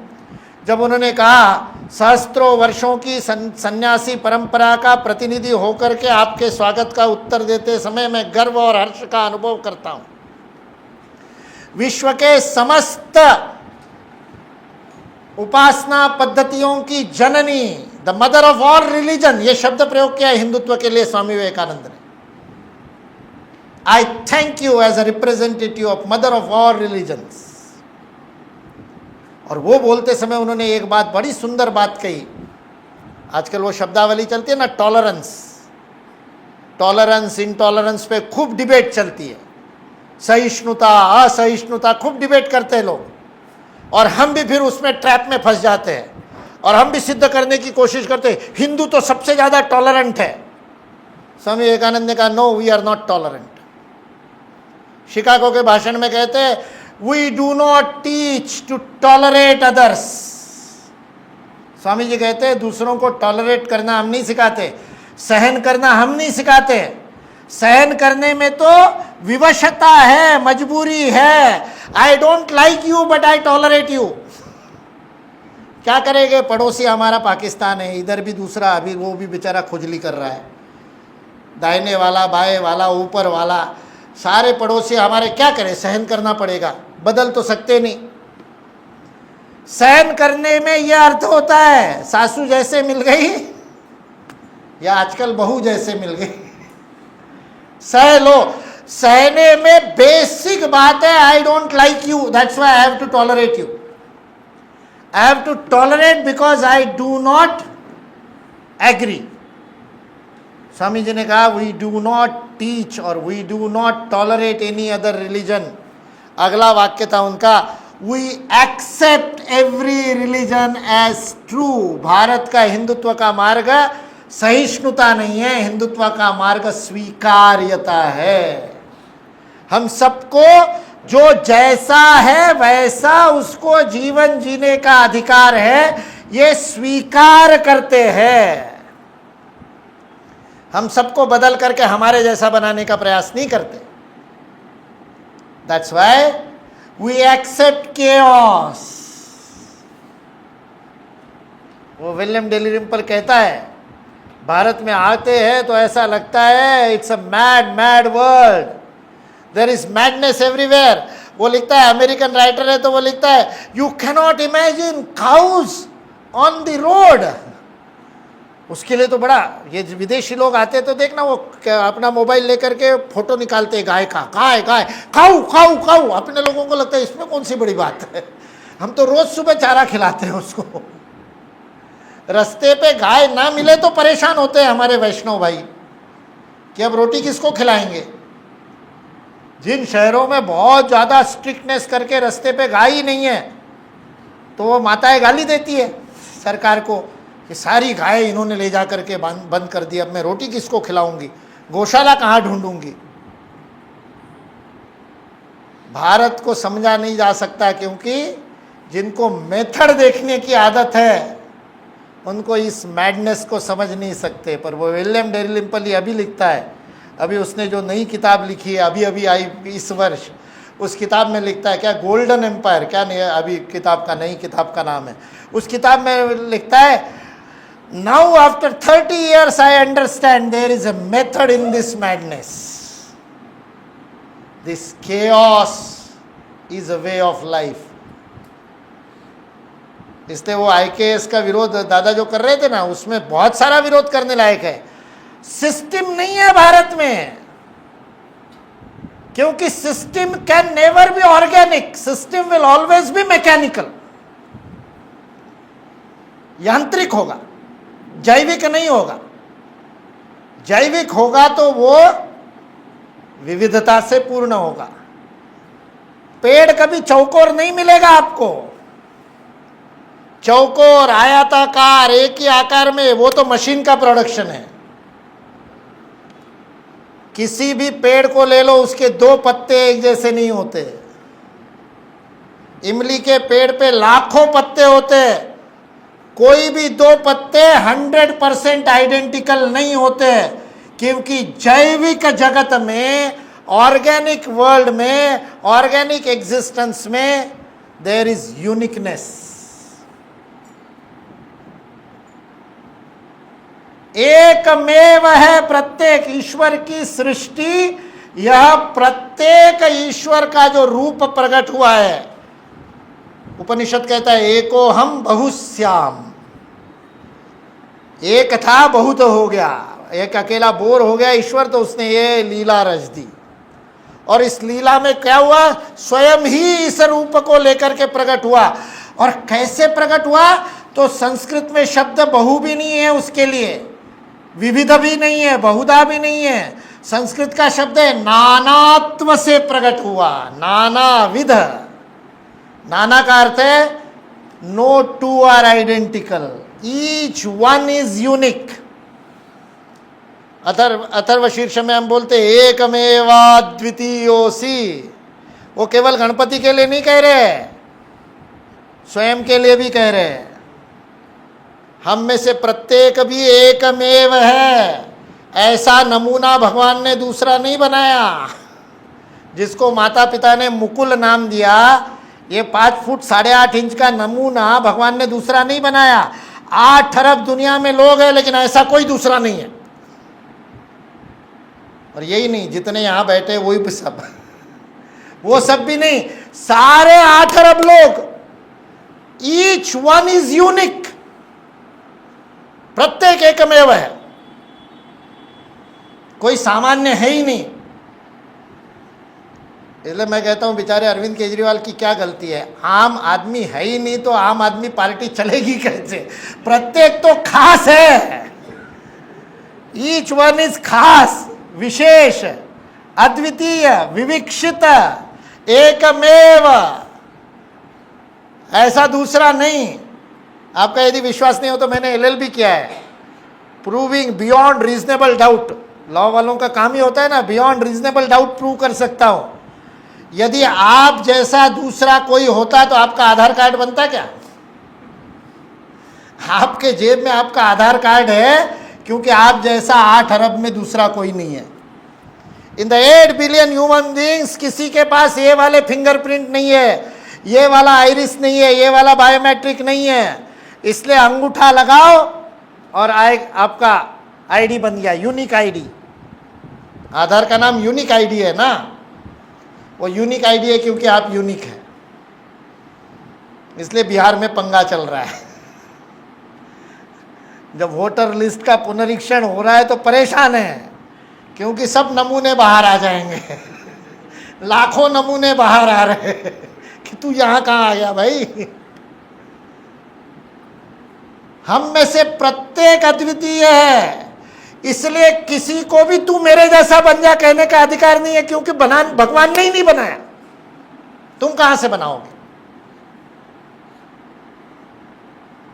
Speaker 1: जब उन्होंने कहा, सहस्त्रों वर्षों की सन्यासी परंपरा का प्रतिनिधि होकर के आपके स्वागत का उत्तर देते समय मैं गर्व और हर्ष का अनुभव करता हूं. विश्व के समस्त उपासना पद्धतियों की जननी, the mother of all religion, ये शब्द प्रयोग किया हिंदुत्व के लिए स्वामी विवेकानंद ने. I thank you as a representative of mother of all religions. और वो बोलते समय उन्होंने एक बात, बड़ी सुंदर बात कही. आजकल वो शब्दावली चलती है ना, टॉलरेंस. टॉलरेंस, इनटॉलरेंस पे खूब डिबेट चलती है. सहिष्णुता, असहिष्णुता, खूब डिबेट करते हैं लोग. और हम भी फिर उसमें ट्रैप में फंस जाते हैं और हम भी सिद्ध करने की कोशिश करते हैं, हिंदू तो सबसे ज़्यादा टॉलरेंट है. स्वामी विवेकानंद ने कहा, no, we are not tolerant. Chicago के भाषण में कहते हैं, We do not teach to tolerate others. Swami ji कहते हैं, दूसरों को टॉलरेट करना हम नहीं सिखाते, सहन करना हम नहीं सिखाते. सहन करने में तो विवशता है, मजबूरी है. I don't like you but I tolerate you. क्या करेंगे, पड़ोसी हमारा पाकिस्तान है, इधर भी दूसरा, अभी वो भी बेचारा खुजली कर रहा है. दाहिने वाला, बाएं वाला, ऊपर वाला, सारे पड़ोसी हमारे, क्या करें, सहन करना पड़ेगा, बदल तो सकते नहीं. सहन करने में यह अर्थ होता है, सासू जैसे मिल गई या आजकल बहू जैसे मिल गई, सह लो. सहने में बेसिक बात है, I don't like you, that's why I have to tolerate you. I have to tolerate because I do not agree. Swami ji ने कहा we do not teach or we do not tolerate any other religion. अगला वाक्य था उनका we accept every religion as true. Bharat का हिंदुत्व का मार्ग सहिष्णुता नहीं है, हिंदुत्व का मार्ग स्वीकार्यता है. हम सबको जो जैसा है वैसा उसको जीवन जीने का अधिकार है, ये स्वीकार करते हैं. हम सबको बदल करके हमारे जैसा बनाने का प्रयास नहीं करते. That's why we accept chaos. वो विलियम डेलिरिम्पल कहता है भारत में आते हैं तो ऐसा लगता है it's a mad world, there is madness everywhere. वो लिखता है, अमेरिकन राइटर है तो वो लिखता है you cannot imagine cows on the road. उसके लिए तो बड़ा, ये विदेशी लोग आते तो देखना वो अपना मोबाइल लेकर के फोटो निकालते गाय का, गाय गाय खाऊ खाऊ खाऊ. अपने लोगों को लगता है इसमें कौन सी बड़ी बात है, हम तो रोज सुबह चारा खिलाते हैं उसको. रास्ते पे गाय ना मिले तो परेशान होते हैं हमारे वैष्णव भाई कि अब रोटी किसको खिलाएंगे. जिन शहरों में बहुत ज़्यादा स्ट्रिक्टनेस करके रास्ते पे गाय ही नहीं है तो वो माताएं गाली देती है सरकार को कि सारी गाय इन्होंने ले जा करके बंद कर दी, अब मैं रोटी किसको खिलाऊंगी, गौशाला कहाँ ढूंढूंगी. भारत को समझा नहीं जा सकता क्योंकि जिनको मेथड देखने की आदत है उनको इस मैडनेस को समझ नहीं सकते. पर वो विलियम डेलिरिम्पल अभी लिखता है, अभी उसने जो नई किताब लिखी है अभी अभी आई इस वर्ष, उस किताब में लिखता है क्या, गोल्डन एम्पायर क्या नहीं है अभी किताब का, नई किताब का नाम है. उस किताब में लिखता है now after 30 years I understand there is a method in this madness. This chaos is a way of life. इसलिए वो IKS का विरोध दादा जो कर रहे थे ना, उसमें बहुत सारा विरोध करने लायक है. सिस्टम नहीं है भारत में, क्योंकि system can never be organic, system will always be mechanical. यांत्रिक होगा, जैविक नहीं होगा. जैविक होगा तो वो विविधता से पूर्ण होगा. पेड़ कभी चौकोर नहीं मिलेगा आपको, चौकोर आयताकार एक ही आकार में, वो तो मशीन का प्रोडक्शन है. किसी भी पेड़ को ले लो, उसके दो पत्ते एक जैसे नहीं होते. इमली के पेड़ पे लाखों पत्ते होते, कोई भी दो पत्ते 100% आइडेंटिकल नहीं होते, क्योंकि जैविक जगत में, ऑर्गेनिक वर्ल्ड में, ऑर्गेनिक एग्जिस्टेंस में देयर इज यूनिकनेस. एकमेव है प्रत्येक ईश्वर की सृष्टि. यह प्रत्येक ईश्वर का जो रूप प्रकट हुआ है, उपनिषद कहता है एको हम बहुश्याम. एक था बहुत हो गया, एक अकेला बोर हो गया ईश्वर, तो उसने ये लीला रच दी. और इस लीला में क्या हुआ, स्वयं ही इस रूप को लेकर के प्रकट हुआ. और कैसे प्रकट हुआ, तो संस्कृत में शब्द बहु भी नहीं है उसके लिए, विविध भी नहीं है, बहुधा भी नहीं है. संस्कृत का शब्द है नानात्व से प्रकट हुआ, नानाविध. नाना का अर्थ है no two are identical, each one is unique. Atharva Shirsha में हम बोलते एकमेवा द्वितीयोसी. वो केवल गणपति के लिए नहीं कह रहे, स्वयं के लिए भी कह रहे हैं. हम में से प्रत्येक भी एकमेव है. ऐसा नमूना भगवान ने दूसरा नहीं बनाया. जिसको माता पिता ने मुकुल नाम दिया, ये 5 फुट 8.5 इंच का नमूना भगवान ने दूसरा नहीं बनाया. 8 अरब दुनिया में लोग हैं, लेकिन ऐसा कोई दूसरा नहीं है. और यही नहीं, जितने यहाँ बैठे वही भी सब, वो सब भी नहीं, सारे 8 अरब लोग, ईच वन इज यूनिक. प्रत्येक एकमेव है, कोई सामान्य है ही नहीं. इसलिए मैं कहता हूँ बेचारे अरविंद केजरीवाल की क्या गलती है, आम आदमी है ही नहीं तो आम आदमी पार्टी चलेगी कैसे? प्रत्येक तो खास है, ईच वन इज खास, विशेष, अद्वितीय, विविक्षित, एकमेव, ऐसा दूसरा नहीं। आपका यदि विश्वास नहीं हो तो मैंने एलएलबी किया है, proving beyond reasonable doubt. Law वालों का काम ही होता है ना, बियॉन्ड रीजनेबल डाउट प्रूव कर सकता हूं। यदि आप जैसा दूसरा कोई होता तो आपका आधार कार्ड बनता क्या? आपके जेब में आपका आधार कार्ड है क्योंकि आप जैसा 8 अरब में दूसरा कोई नहीं है। In the 8 billion human beings किसी के पास ये वाले फिंगरप्रिंट नहीं है, ये वाला आइरिस नहीं है, ये वाला बायोमेट्रिक नहीं है। इसलिए अंगूठा लगाओ और आपका आईडी बन गया, यूनिक आईडी। आधार का नाम यूनिक आईडी है ना, वो यूनिक आईडी है क्योंकि आप यूनिक हैं। इसलिए बिहार में पंगा चल रहा है। जब वोटर लिस्ट का पुनरीक्षण हो रहा है तो परेशान है क्योंकि सब नमूने बाहर आ जाएंगे। लाखों नमूने बाहर आ रहे हैं कि तू यहां कहां आ गया भाई। हम में से प्रत्येक अद्वितीय है, इसलिए किसी को भी तू मेरे जैसा बन जा कहने का अधिकार नहीं है, क्योंकि भगवान ने ही नहीं बनाया, तुम कहां से बनाओगे?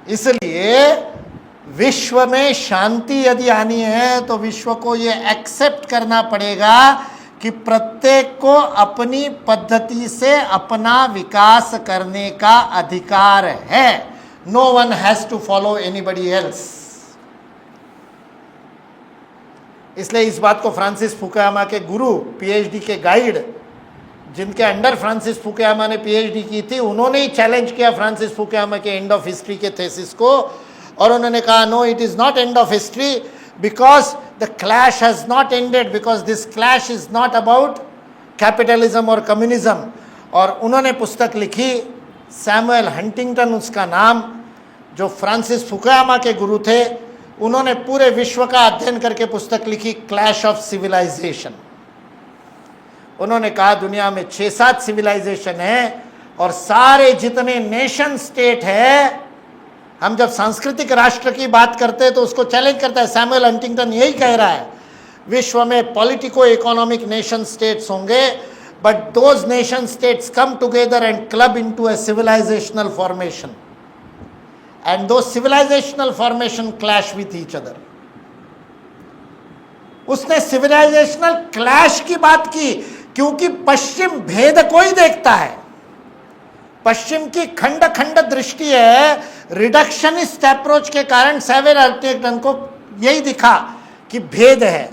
Speaker 1: इसलिए विश्व में शांति यदि आनी है तो विश्व को यह एक्सेप्ट करना पड़ेगा कि प्रत्येक को अपनी पद्धति से अपना विकास करने का अधिकार है। No one has to follow anybody else. इसलिए इस बात को फ्रांसिस फुकुयामा के गुरु, पीएचडी के गाइड, जिनके अंडर फ्रांसिस फुकुयामा ने पीएचडी की थी, उन्होंने ही चैलेंज किया फ्रांसिस फुकुयामा के एंड ऑफ हिस्ट्री के थेसिस को, और उन्होंने कहा no, it is not end of history because the clash has not ended, because this clash is not about capitalism और कम्युनिज्म। और उन्होंने पुस्तक लिखी, सैमुअल हंटिंगटन उसका नाम, जो फ्रांसिस फुकुयामा के गुरु थे। उन्होंने पूरे विश्व का अध्ययन करके पुस्तक लिखी, क्लैश ऑफ सिविलाइजेशन। उन्होंने कहा दुनिया में 6-7 सिविलाइजेशन है और सारे जितने नेशन स्टेट है, हम जब सांस्कृतिक राष्ट्र की बात करते हैं तो उसको चैलेंज करता है। सैमुअल हंटिंगटन यही कह रहा है, विश्व में पॉलिटिको इकोनॉमिक नेशन स्टेट्स होंगे, but those nation states come together and club into a civilisational formation, and those civilizational formation clash with each other। उसने सिविलाइजेशनल क्लैश की बात की क्योंकि पश्चिम भेद को ही देखता है। पश्चिम की खंड खंड दृष्टि है, रिडक्शनिस्ट अप्रोच के कारण सैमुअल हंटिंगटन को यही दिखा कि भेद है,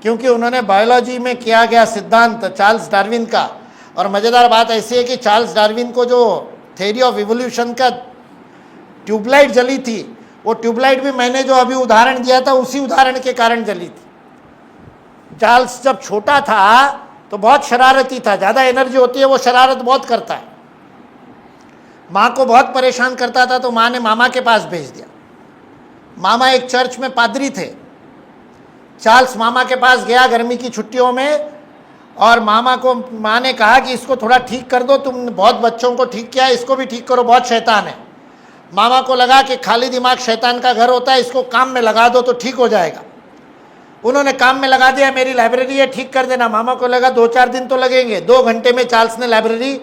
Speaker 1: क्योंकि उन्होंने बायोलॉजी में किया गया सिद्धांत चार्ल्स डार्विन का। और मजेदार बात ऐसी है कि चार्ल्स डार्विन को जो थ्योरी ऑफ इवोल्यूशन का ट्यूबलाइट जली थी, वो ट्यूबलाइट भी मैंने जो अभी उदाहरण दिया था उसी उदाहरण के कारण जली थी। चार्ल्स जब छोटा था तो बहुत शरारती था, ज़्यादा एनर्जी होती है, वो शरारत बहुत करता है। माँ को बहुत परेशान करता था तो माँ ने मामा के पास भेज दिया। मामा एक चर्च में पादरी थे। चार्ल्स मामा के पास गया गर्मी की छुट्टियों में, और मामा को माँ ने कहा कि इसको थोड़ा ठीक कर दो, तुम बहुत बच्चों को ठीक किया, इसको भी ठीक करो, बहुत शैतान है। मामा को लगा कि खाली दिमाग शैतान का घर होता है, इसको काम में लगा दो तो ठीक हो जाएगा। उन्होंने काम में लगा दिया, मेरी लाइब्रेरी है, ठीक कर देना। मामा को लगा 2-4 दिन तो लगेंगे। 2 घंटे में चार्ल्स ने लाइब्रेरी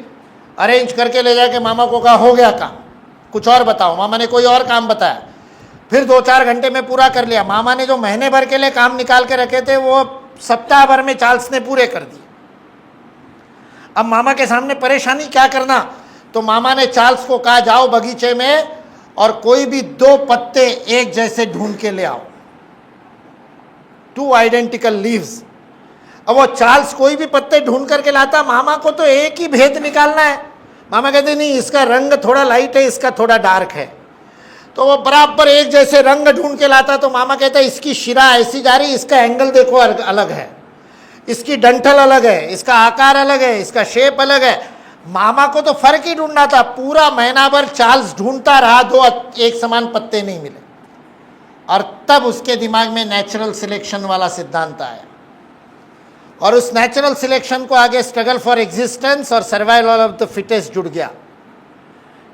Speaker 1: अरेंज करके ले जाके मामा को कहा हो गया काम, कुछ और बताओ। मामा ने कोई और काम बताया, फिर 2-4 घंटे में पूरा कर लिया। मामा ने जो महीने भर के लिए काम निकाल के रखे थे वो सप्ताह भर में चार्ल्स ने पूरे कर दिए। अब मामा के सामने परेशानी क्या करना, तो मामा ने चार्ल्स को कहा जाओ बगीचे में और कोई भी 2 पत्ते एक जैसे ढूंढ के ले आओ, 2 आइडेंटिकल लीव्स। अब वो चार्ल्स कोई भी पत्ते ढूंढ करके लाता, मामा को तो एक ही भेद निकालना है। मामा कहते नहीं, इसका रंग थोड़ा लाइट है, इसका थोड़ा डार्क है। तो वो बराबर एक जैसे रंग ढूंढ के लाता, तो मामा कहता इसकी शिरा ऐसी जा रही, इसका एंगल देखो अलग है, इसकी डंठल अलग है, इसका आकार अलग है, इसका शेप अलग है। मामा को तो फर्क ही ढूंढना था। पूरा महीना भर चार्ल्स ढूंढता रहा, 2 एक समान पत्ते नहीं मिले। और तब उसके दिमाग में नेचुरल सिलेक्शन वाला सिद्धांत आया। और उस नेचुरल सिलेक्शन को आगे स्ट्रगल फॉर एग्जिस्टेंस और सर्वाइवल ऑफ द फिटेस्ट जुड़ गया।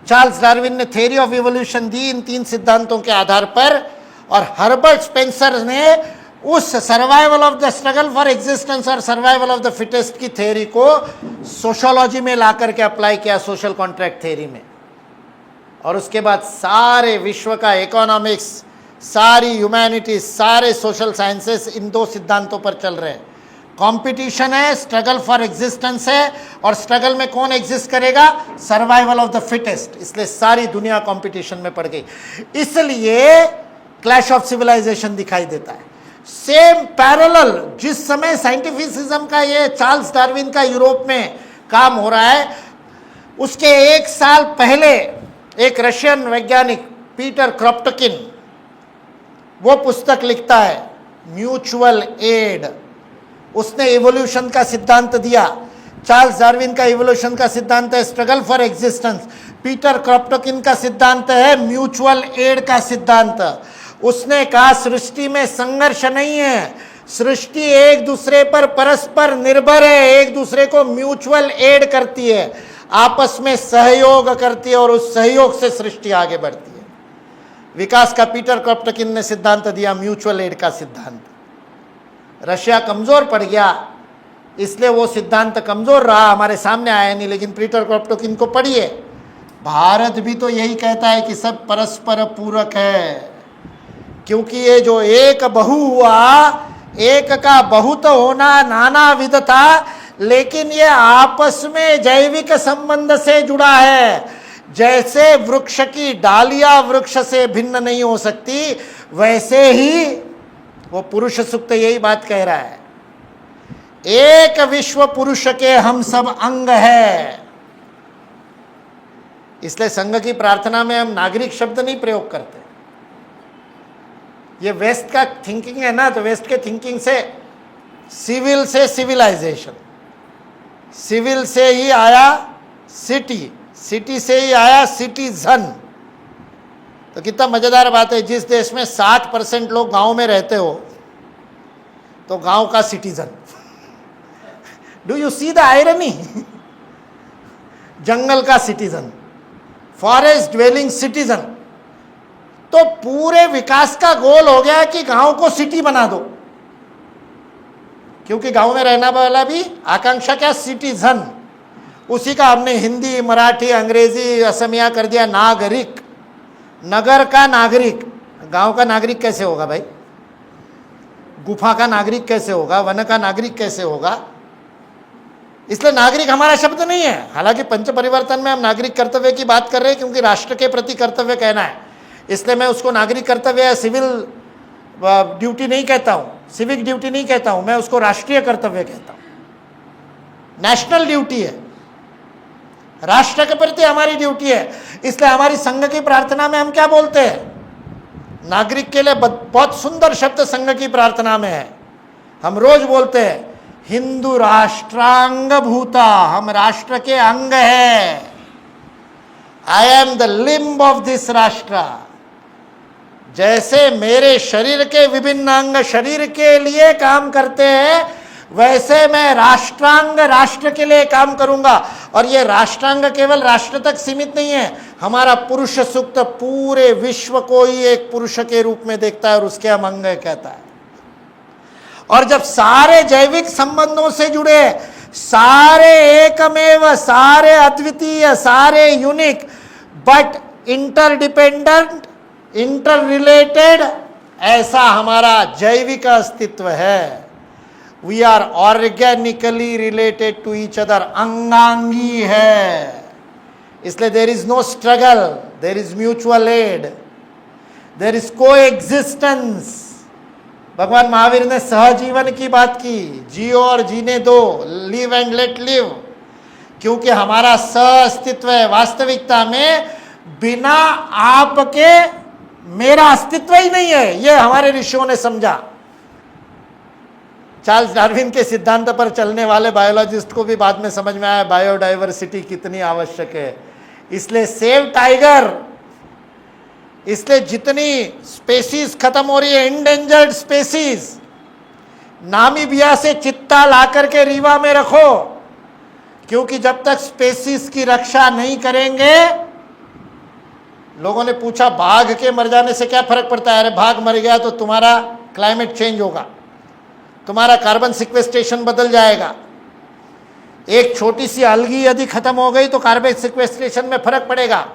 Speaker 1: चार्ल्स डार्विन ने थ्योरी ऑफ इवोल्यूशन दी इन 3 सिद्धांतों के आधार पर, और हर्बर्ट स्पेंसर ने उस survival of the struggle for existence और सर्वाइवल ऑफ द फिटेस्ट की थ्योरी को सोशियोलॉजी में ला करके अप्लाई किया, सोशल कॉन्ट्रैक्ट थ्योरी में। और उसके बाद सारे विश्व का इकोनॉमिक्स, सारी ह्यूमैनिटी, सारे सोशल साइंसेस इन 2 सिद्धांतों पर चल रहे हैं। कंपटीशन है, स्ट्रगल फॉर एग्जिस्टेंस है, और स्ट्रगल में कौन एग्जिस्ट करेगा? Survival of the fittest. इसलिए सारी दुनिया कंपटीशन में पड़ गई, इसलिए क्लैश ऑफ सिविलाइजेशन दिखाई देता है। सेम पैरेलल जिस समय साइंटिफिसिज्म का ये चार्ल्स डार्विन का यूरोप में काम हो रहा है, उसके 1 साल पहले एक रशियन वैज्ञानिक पीटर क्रोपटकिन वो पुस्तक लिखता है, म्यूचुअल एड। उसने इवोल्यूशन का सिद्धांत दिया। चार्ल्स डार्विन का इवोल्यूशन का सिद्धांत है स्ट्रगल फॉर एग्जिस्टेंस, पीटर क्रोपटकिन का सिद्धांत है म्यूचुअल एड का सिद्धांत। उसने कहा सृष्टि में संघर्ष नहीं है, सृष्टि एक दूसरे पर परस्पर निर्भर है, एक दूसरे को म्यूचुअल एड करती है, आपस में सहयोग करती है, और उस सहयोग से सृष्टि आगे बढ़ती है। विकास का पीटर क्रोपटकिन ने सिद्धांत दिया, म्यूचुअल एड का सिद्धांत। रशिया कमजोर पड़ गया, इसलिए वो सिद्धांत कमजोर रहा, हमारे सामने आया नहीं। लेकिन पीटर क्रोपटकिन को पढ़िए, भारत भी तो यही कहता है कि सब परस्पर पूरक है, क्योंकि ये जो एक बहु हुआ, एक का बहुत होना नाना विध था, लेकिन ये आपस में जैविक संबंध से जुड़ा है। जैसे वृक्ष की डालियां वृक्ष से भिन्न नहीं हो सकती, वैसे ही वो पुरुष सूक्त यही बात कह रहा है, एक विश्व पुरुष के हम सब अंग है। इसलिए संघ की प्रार्थना में हम नागरिक शब्द नहीं प्रयोग करते। ये वेस्ट का थिंकिंग है ना, तो वेस्ट के थिंकिंग से सिविल से सिविलाइजेशन, सिविल से ही आया सिटी, सिटी से ही आया सिटीजन। तो कितना मजेदार बात है, जिस देश में 60% लोग गांव में रहते हो तो गांव का citizen. Do you see the irony? जंगल का सिटीजन, फॉरेस्ट ड्वेलिंग सिटीजन। तो पूरे विकास का गोल हो गया कि गांव को सिटी बना दो, क्योंकि गांव में रहना वाला भी आकांक्षा क्या? सिटीजन। उसी का हमने हिंदी, मराठी, अंग्रेजी, असमिया कर दिया नागरिक। नगर का नागरिक, गांव का नागरिक कैसे होगा भाई? गुफा का नागरिक कैसे होगा? वन का नागरिक कैसे होगा? इसलिए नागरिक हमारा शब्द नहीं है। हालांकि पंच परिवर्तन में हम नागरिक कर्तव्य की बात कर रहे हैं, क्योंकि राष्ट्र के प्रति कर्तव्य कहना है, इसलिए मैं उसको नागरिक कर्तव्य या सिविल ड्यूटी नहीं कहता हूं, सिविक ड्यूटी नहीं कहता हूं, मैं उसको राष्ट्रीय कर्तव्य कहता हूं। नेशनल ड्यूटी है, राष्ट्र के प्रति हमारी ड्यूटी है। इसलिए हमारी संघ की प्रार्थना में हम क्या बोलते हैं? नागरिक के लिए बहुत सुंदर शब्द संघ की प्रार्थना में है। हम रोज बोलते हैं हिंदू राष्ट्रांग भूता, हम राष्ट्र के अंग है। I am the limb of this राष्ट्र। जैसे मेरे शरीर के विभिन्न अंग शरीर के लिए काम करते हैं, वैसे मैं राष्ट्रांग राष्ट्र के लिए काम करूंगा। और ये राष्ट्रांग केवल राष्ट्र तक सीमित नहीं है, हमारा पुरुष सूक्त पूरे विश्व को ही एक पुरुष के रूप में देखता है और उसके हम अंग कहता है। और जब सारे जैविक संबंधों से जुड़े, सारे एकमेव, सारे अद्वितीय, सारे unique, but interdependent, interrelated, ऐसा हमारा जैविक अस्तित्व है। We are organically related to each other, अंगांगी है। इसलिए there is no struggle, there is mutual aid, there is coexistence. भगवान महावीर ने सहजीवन की बात की, जियो और जीने दो, लिव एंड लेट लिव, क्योंकि हमारा सह अस्तित्व है। वास्तविकता में बिना आपके मेरा अस्तित्व ही नहीं है, ये हमारे ऋषियों ने समझा। चार्ल्स डार्विन के सिद्धांत पर चलने वाले बायोलॉजिस्ट को भी बाद में समझ में आया बायोडाइवर्सिटी कितनी आवश्यक है। इसलिए सेव टाइगर, इसलिए जितनी स्पेसीज खत्म हो रही है, इंडेंजर्ड स्पेसीज, नामीबिया से चित्ता ला करके रीवा में रखो, क्योंकि जब तक स्पेसीज की रक्षा नहीं करेंगे। लोगों ने पूछा बाघ के मर जाने से क्या फर्क पड़ता है? अरे बाघ मर गया तो तुम्हारा क्लाइमेट चेंज होगा, तुम्हारा कार्बन सिक्वेस्ट्रेशन बदल जाएगा। एक छोटी सी अलगी यदि खत्म हो गई तो कार्बन सिक्वेस्ट्रेशन में फर्क पड़ेगा।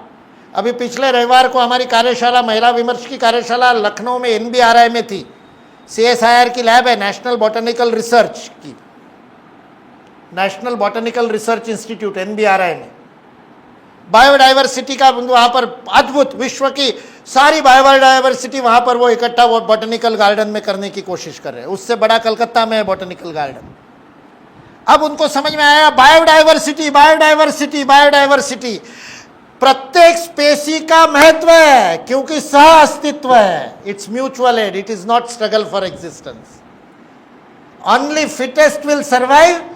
Speaker 1: अभी पिछले रविवार को हमारी कार्यशाला, महिला विमर्श की कार्यशाला लखनऊ में NBRI में थी। CSIR की लैब है, नेशनल बॉटनिकल रिसर्च की, national botanical research institute NBRI में। बायोडाइवर्सिटी का वहाँ पर अद्भुत, विश्व की सारी बायोडाइवर्सिटी वहाँ पर वो इकट्ठा वो बॉटनिकल गार्डन में करने की कोशिश कर रहे हैं। उससे बड़ा कलकत्ता में है बॉटनिकल गार्डन। अब उनको समझ में आया बायोडाइवर्सिटी, बायोडाइवर्सिटी, बायोडाइवर्सिटी प्रत्येक स्पेसी का महत्व है, क्योंकि सह अस्तित्व है। It's mutual aid, it is not struggle for existence. Only fittest will survive.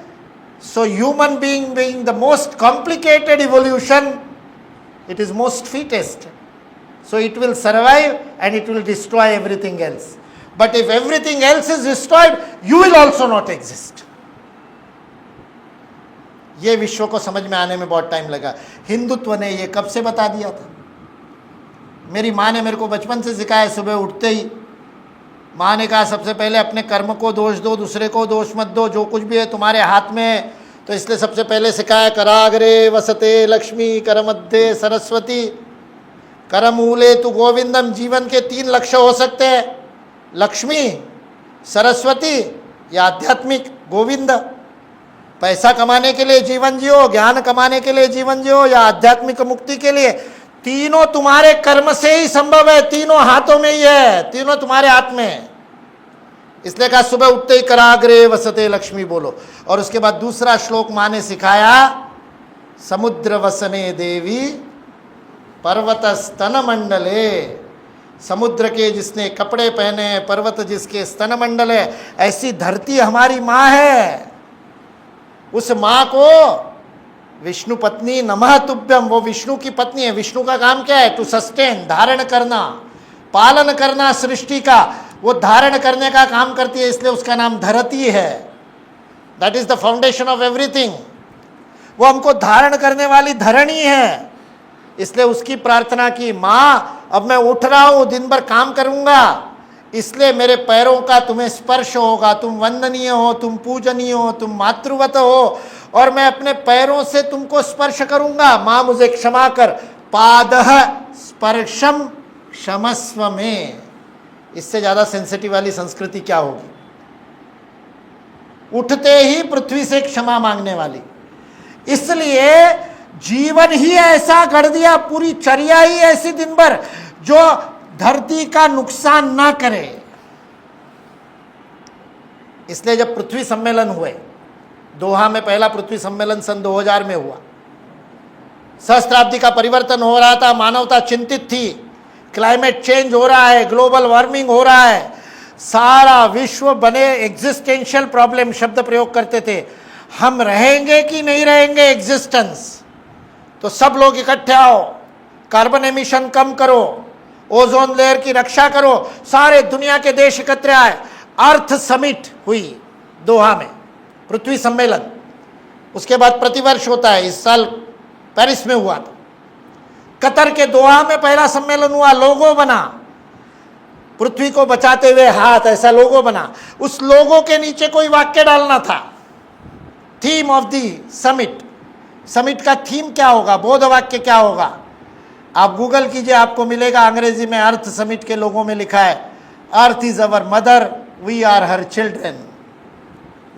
Speaker 1: So human being the most complicated evolution, it is most fittest. So it will survive and it will destroy everything else. But if everything else is destroyed, you will also not exist. ये विश्व को समझ में आने में बहुत टाइम लगा। हिंदुत्व ने ये कब से बता दिया था? मेरी माँ ने मेरे को बचपन से सिखाया, सुबह उठते ही माँ ने कहा सबसे पहले अपने कर्म को दोष दो, दूसरे को दोष मत दो, जो कुछ भी है तुम्हारे हाथ में है। तो इसलिए सबसे पहले सिखाया कराग्रे वसते लक्ष्मी, कर मध्य सरस्वती, कर मूले तु गोविंदम। जीवन के 3 लक्ष्य हो सकते हैं, लक्ष्मी, सरस्वती या आध्यात्मिक गोविंद। पैसा कमाने के लिए जीवन जियो, ज्ञान कमाने के लिए जीवन जियो, या आध्यात्मिक मुक्ति के लिए। तीनों तुम्हारे कर्म से ही संभव है, तीनों हाथों में ही है, तीनों तुम्हारे हाथ में है। इसलिए कहा सुबह उठते ही कराग्रे वसते लक्ष्मी बोलो। और उसके बाद दूसरा श्लोक माँ ने सिखाया, समुद्र वसने देवी पर्वत स्तन मंडले। समुद्र के जिसने कपड़े पहने हैं, पर्वत जिसके स्तन मंडल है, ऐसी धरती हमारी माँ है। उस माँ को विष्णु पत्नी नमः तुभ्यम, वो विष्णु की पत्नी है। विष्णु का काम क्या है? टू सस्टेन, धारण करना, पालन करना सृष्टि का। वो धारण करने का काम करती है, इसलिए उसका नाम धरती है। That is the foundation of everything. वो हमको धारण करने वाली धरणी है, इसलिए उसकी प्रार्थना की, माँ अब मैं उठ रहा हूँ, दिन भर काम करूँगा, इसलिए मेरे पैरों का तुम्हें स्पर्श होगा। तुम वंदनीय हो, तुम पूजनीय हो, तुम मातृवत हो, और मैं अपने पैरों से तुमको स्पर्श करूँगा। माँ मुझे क्षमा कर, पादः स्पर्शम क्षमस्व में। इससे ज़्यादा सेंसिटिव वाली संस्कृति क्या होगी? उठते ही पृथ्वी से क्षमा मांगने वाली। इसलिए जीवन ही ऐसा गढ़ दिया, पूरी चर्या ही ऐसी दिन भर, जो धरती का नुकसान ना करे। इसलिए जब पृथ्वी सम्मेलन हुए, दोहा में पहला पृथ्वी सम्मेलन सन 2000 में हुआ, सहस्त्राब्दी का परिवर्तन हो रहा था, मानवता चिंतित थी, क्लाइमेट चेंज हो रहा है, ग्लोबल वार्मिंग हो रहा है, सारा विश्व बने एग्जिस्टेंशियल प्रॉब्लम शब्द प्रयोग करते थे। हम रहेंगे कि नहीं रहेंगे एग्जिस्टेंस? तो सब लोग इकट्ठे आओ, कार्बन एमिशन कम करो, ओजोन लेयर की रक्षा करो। सारे दुनिया के देश एकत्र आए। अर्थ समिट हुई दोहा में, पृथ्वी सम्मेलन। उसके बाद प्रतिवर्ष होता है, इस साल पेरिस में हुआ था। कतर के दोहा में पहला सम्मेलन हुआ, लोगो बना, पृथ्वी को बचाते हुए हाथ, ऐसा लोगो बना। उस लोगो के नीचे कोई वाक्य डालना था, theme of the summit. Summit का थीम क्या होगा, बोध वाक्य क्या होगा? आप गूगल कीजिए, आपको मिलेगा। अंग्रेजी में अर्थ समिट के लोगों में लिखा है, earth is our mother, we are her children.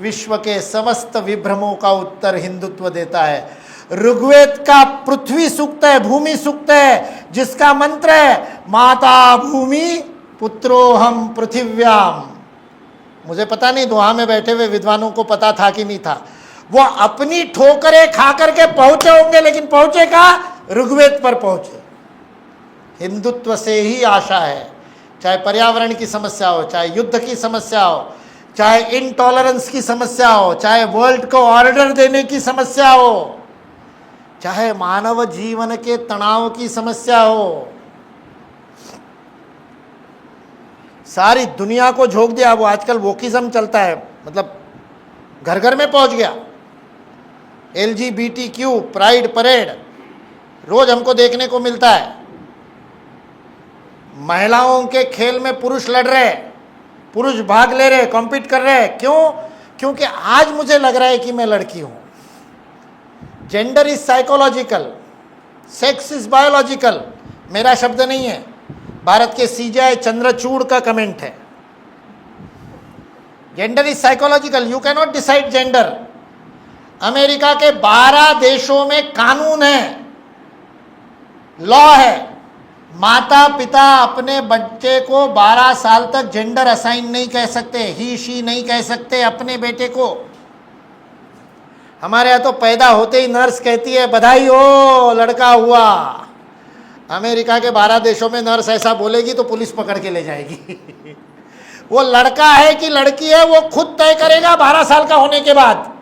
Speaker 1: विश्व के समस्त विभ्रमों का उत्तर हिंदुत्व देता है। ऋग्वेद का पृथ्वी सूक्त है, भूमि सूक्त है, जिसका मंत्र है माता भूमि पुत्रो हम पृथिव्याम। मुझे पता नहीं दोहा में बैठे हुए विद्वानों को पता था कि नहीं था। वो अपनी ठोकरें खा करके पहुंचे होंगे, लेकिन पहुंचे कहाँ? ऋग्वेद पर पहुंचे। हिंदुत्व से ही आशा है, चाहे पर्यावरण की समस्या हो, चाहे युद्ध की समस्या हो, चाहे इनटॉलरेंस की समस्या हो, चाहे वर्ल्ड को ऑर्डर देने की समस्या हो, चाहे मानव जीवन के तनाव की समस्या हो। सारी दुनिया को झोंक दिया। वो आजकल वोकिज्म चलता है, मतलब घर घर में पहुंच गया। LGBTQ प्राइड परेड रोज हमको देखने को मिलता है। महिलाओं के खेल में पुरुष लड़ रहे, पुरुष भाग ले रहे, कॉम्पीट कर रहे। क्यों? क्योंकि आज मुझे लग रहा है कि मैं लड़की हूं। Gender is psychological, sex is biological. मेरा शब्द नहीं है, भारत के CJ चंद्रचूड़ का कमेंट है। Gender is psychological, you can not decide gender. America के 12 देशों में कानून है, लॉ है। माता पिता अपने बच्चे को 12 साल तक जेंडर असाइन नहीं कह सकते, ही शी नहीं कह सकते अपने बेटे को। हमारे यहाँ तो पैदा होते ही नर्स कहती है बधाई हो लड़का हुआ। अमेरिका के 12 देशों में नर्स ऐसा बोलेगी तो पुलिस पकड़ के ले जाएगी। वो लड़का है कि लड़की है वो खुद तय करेगा 12 साल का होने के बाद।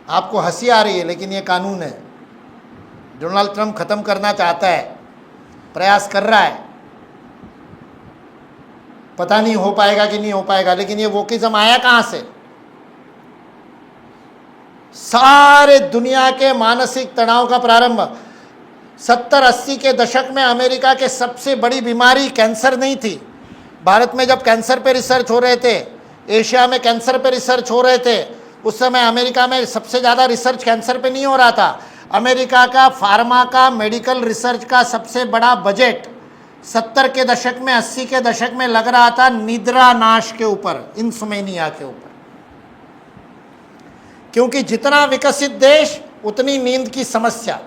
Speaker 1: आपको हंसी आ रही है, लेकिन ये कानून है। डोनाल्ड ट्रंप खत्म करना चाहता है, प्रयास कर रहा है, पता नहीं हो पाएगा कि नहीं हो पाएगा। लेकिन ये वोकिज्म आया कहां से? सारे दुनिया के मानसिक तनाव का प्रारंभ 70-80 के दशक में अमेरिका के सबसे बड़ी बीमारी कैंसर नहीं थी। भारत में जब कैंसर पे रिसर्च हो रहे थे, एशिया में कैंसर पे रिसर्च हो रहे थे, उस समय अमेरिका में सबसे ज़्यादा रिसर्च कैंसर पे नहीं हो रहा था। अमेरिका का फार्मा का, मेडिकल रिसर्च का सबसे बड़ा बजट 70 के दशक में, 80 के दशक में लग रहा था निद्रा नाश के ऊपर, इंसोमेनिया के ऊपर। क्योंकि जितना विकसित देश उतनी नींद की समस्या।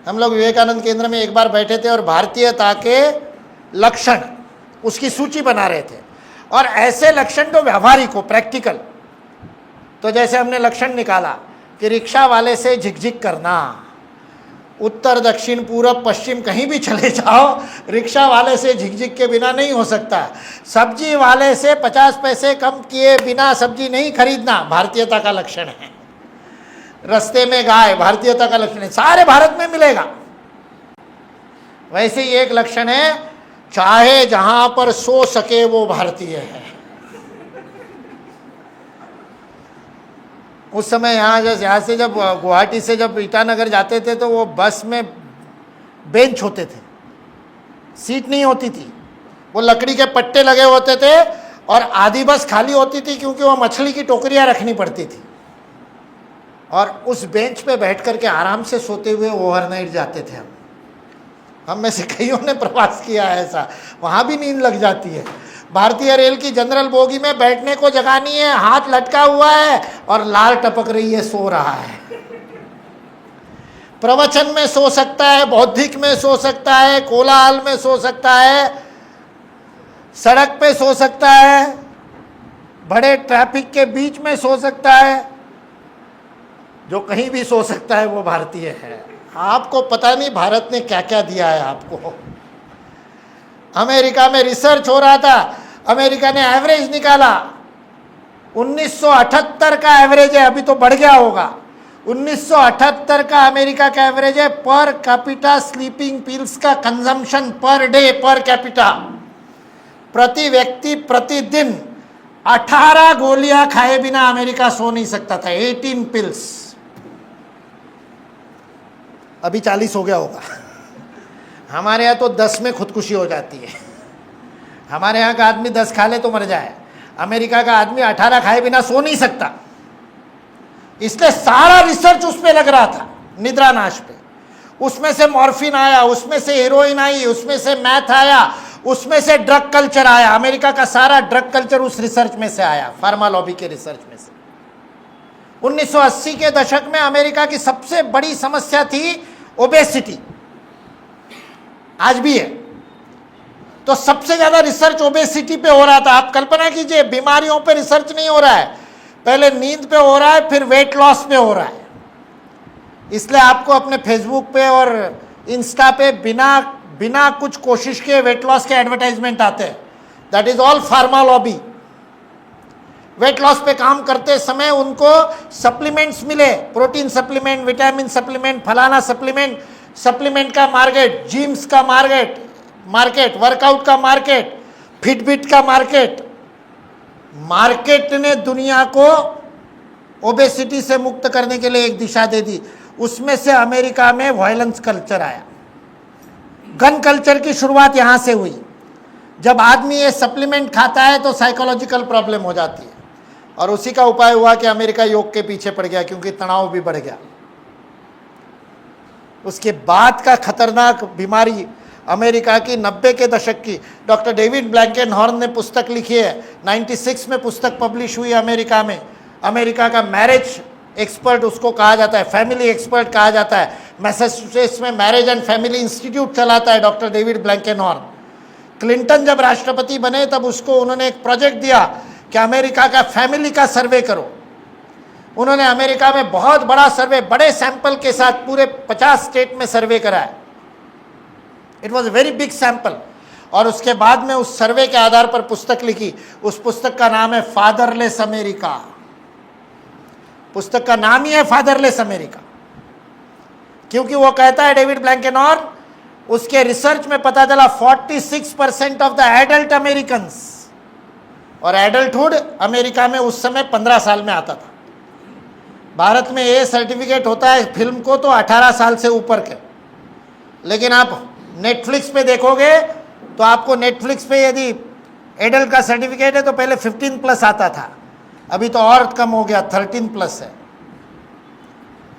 Speaker 1: हम लोग विवेकानंद केंद्र में एक बार बैठे थे और भारतीयता के लक्षण, उसकी सूची बना रहे थे। और ऐसे लक्षण जो व्यवहारिक हो, प्रैक्टिकल। तो जैसे हमने लक्षण निकाला कि रिक्शा वाले से झिकझिक करना, उत्तर दक्षिण पूरब पश्चिम कहीं भी चले जाओ, रिक्शा वाले से झिकझिक के बिना नहीं हो सकता। सब्जी वाले से 50 पैसे कम किए बिना सब्जी नहीं खरीदना, भारतीयता का लक्षण है। रास्ते में गाय, भारतीयता का लक्षण है, सारे भारत में मिलेगा। वैसे ही एक लक्षण है, चाहे जहां पर सो सके वो भारतीय है। उस समय यहाँ से जब गुवाहाटी से जब ईटानगर जाते थे तो वो बस में बेंच होते थे, सीट नहीं होती थी, वो लकड़ी के पट्टे लगे होते थे और आधी बस खाली होती थी क्योंकि वो मछली की टोकरियाँ रखनी पड़ती थी। और उस बेंच पे बैठ कर के आराम से सोते हुए ओवरनाइट जाते थे हम में से कईयों ने प्रवास किया है ऐसा, वहाँ भी नींद लग जाती है। भारतीय रेल की जनरल बोगी में बैठने को जगह नहीं है, हाथ लटका हुआ है और लाल टपक रही है, सो रहा है। प्रवचन में सो सकता है, बौद्धिक में सो सकता है, कोलाहल में सो सकता है, सड़क पे सो सकता है, बड़े ट्रैफिक के बीच में सो सकता है, जो कहीं भी सो सकता है वो भारतीय है। आपको पता नहीं भारत ने क्या क्या दिया है आपको। अमेरिका में रिसर्च हो रहा था, अमेरिका ने एवरेज निकाला, 1978 का एवरेज है, अभी तो बढ़ गया होगा। 1978 का अमेरिका का एवरेज है पर कैपिटा स्लीपिंग पिल्स का consumption per day per capita, प्रति व्यक्ति प्रतिदिन 18 गोलियां खाए बिना अमेरिका सो नहीं सकता था, 18 पिल्स। अभी 40 हो गया होगा। हमारे यहाँ तो 10 में खुदकुशी हो जाती है। हमारे यहाँ का आदमी 10 खा ले तो मर जाए, अमेरिका का आदमी 18 खाए बिना सो नहीं सकता। इसलिए सारा रिसर्च उस पर लग रहा था, निद्रा नाश पे। उसमें से मॉर्फिन आया, उसमें से हीरोइन आई, उसमें से मैथ आया, उसमें से ड्रग कल्चर आया। अमेरिका का सारा ड्रग कल्चर उस रिसर्च में से आया, फार्मा लॉबी के रिसर्च में से। 1980 के दशक में अमेरिका की सबसे बड़ी समस्या थी ओबेसिटी, आज भी है। तो सबसे ज्यादा रिसर्च ओबेसिटी पे हो रहा था। आप कल्पना कीजिए, बीमारियों पे रिसर्च नहीं हो रहा है, पहले नींद पे हो रहा है, फिर वेट लॉस पे हो रहा है। इसलिए आपको अपने फेसबुक पे और इंस्टा पे बिना कुछ कोशिश के वेट लॉस के एडवर्टाइजमेंट आते हैं। That is all pharma lobby. Weight loss पे काम करते समय उनको सप्लीमेंट्स मिले, प्रोटीन सप्लीमेंट, विटामिन सप्लीमेंट, फलाना सप्लीमेंट, सप्लीमेंट का मार्केट, जिम्स का मार्केट, मार्केट, वर्कआउट का मार्केट, फिटबिट का मार्केट, मार्केट ने दुनिया को ओबेसिटी से मुक्त करने के लिए एक दिशा दे दी। उसमें से अमेरिका में वायलेंस कल्चर आया, गन कल्चर की शुरुआत यहां से हुई। जब आदमी ये सप्लीमेंट खाता है तो साइकोलॉजिकल प्रॉब्लम हो जाती है, और उसी का उपाय हुआ कि अमेरिका योग के पीछे पड़ गया, क्योंकि तनाव भी बढ़ गया। उसके बाद का खतरनाक बीमारी अमेरिका की 90 के दशक की, डॉक्टर डेविड ब्लैंकेनहॉर्न ने पुस्तक लिखी है, 96 में पुस्तक पब्लिश हुई अमेरिका में। अमेरिका का मैरिज एक्सपर्ट उसको कहा जाता है, फैमिली एक्सपर्ट कहा जाता है। मैसाचुसेट्स में मैरिज एंड फैमिली इंस्टीट्यूट चलाता है डॉक्टर डेविड ब्लैंकेनहॉर्न। क्लिंटन जब राष्ट्रपति बने तब उसको उन्होंने एक प्रोजेक्ट दिया कि अमेरिका का फैमिली का सर्वे करो। उन्होंने अमेरिका में बहुत बड़ा सर्वे, बड़े सैंपल के साथ पूरे 50 स्टेट में सर्वे कराया। It was a very big sample. और उसके बाद में उस सर्वे के आधार पर पुस्तक लिखी। उस पुस्तक का नाम है फादरलेस अमेरिका। पुस्तक का नाम ही है फादरलेस अमेरिका, क्योंकि वो कहता है डेविड ब्लैंकेनहॉर्न, उसके रिसर्च में पता चला 46% ऑफ द एडल्ट अमेरिकन, और एडल्टहुड अमेरिका में उस समय 15 साल में आता था। भारत में ये सर्टिफिकेट होता है फिल्म को तो 18 साल से ऊपर के, लेकिन आप नेटफ्लिक्स पे देखोगे तो आपको नेटफ्लिक्स पे यदि एडल्ट का सर्टिफिकेट है तो पहले 15 प्लस आता था, अभी तो और कम हो गया, 13 प्लस है।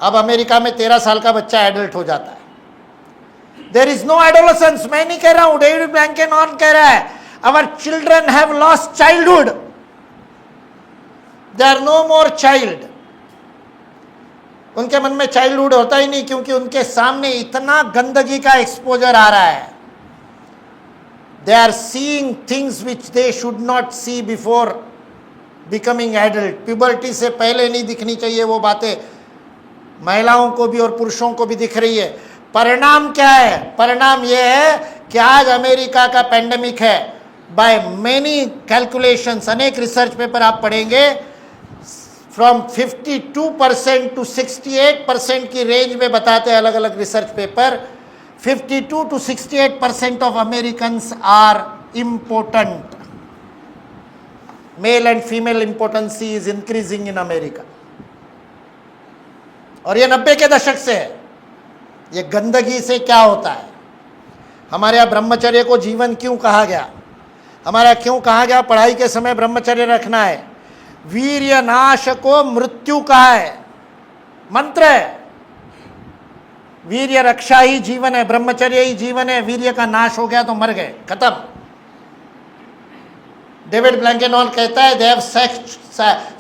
Speaker 1: अब अमेरिका में 13 साल का बच्चा एडल्ट हो जाता है। There is no adolescence. मैं नहीं कह रहा हूं, डेविड ब्लैंकेनहॉर्न कह रहा है, our children have lost childhood, they are no more child. उनके मन में चाइल्डहुड होता ही नहीं, क्योंकि उनके सामने इतना गंदगी का एक्सपोजर आ रहा है। They are seeing things which they should not see before becoming adult. Puberty से पहले नहीं दिखनी चाहिए वो बातें, महिलाओं को भी और पुरुषों को भी दिख रही है। परिणाम क्या है? परिणाम ये है कि आज अमेरिका का पेंडेमिक है। बाय मेनी कैलकुलेशंस, अनेक रिसर्च पेपर आप पढ़ेंगे, फ्रॉम 52% टू 68% की रेंज में बताते हैं अलग अलग research paper. 52 to 68% of Americans are important. Male and female importancy is increasing in America, और ये 90 के दशक से है। ये गंदगी से क्या होता है? हमारे यहाँ ब्रह्मचर्य को जीवन क्यों कहा गया? हमारा क्यों कहा गया पढ़ाई के समय ब्रह्मचर्य रखना है? वीर्य नाश को मृत्यु कहा है, मंत्र है। वीर्य रक्षा ही जीवन है, ब्रह्मचर्य ही जीवन है। वीर्य का नाश हो गया तो मर गए, खत्म। डेविड ब्लैंकेनहॉर्न कहता है, they have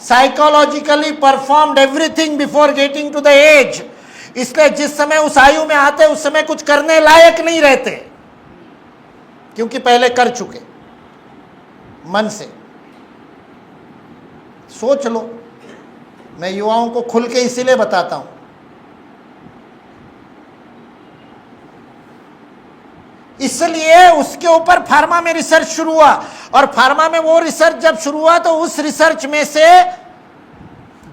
Speaker 1: psychologically performed everything before getting to the age. इसलिए जिस समय उस आयु में आते उस समय कुछ करने लायक नहीं रहते, क्योंकि पहले कर चुके मन से। सोच लो, मैं युवाओं को खुल के इसीलिए बताता हूं। इसलिए उसके ऊपर फार्मा में रिसर्च शुरू हुआ, और फार्मा में वो रिसर्च जब शुरू हुआ तो उस रिसर्च में से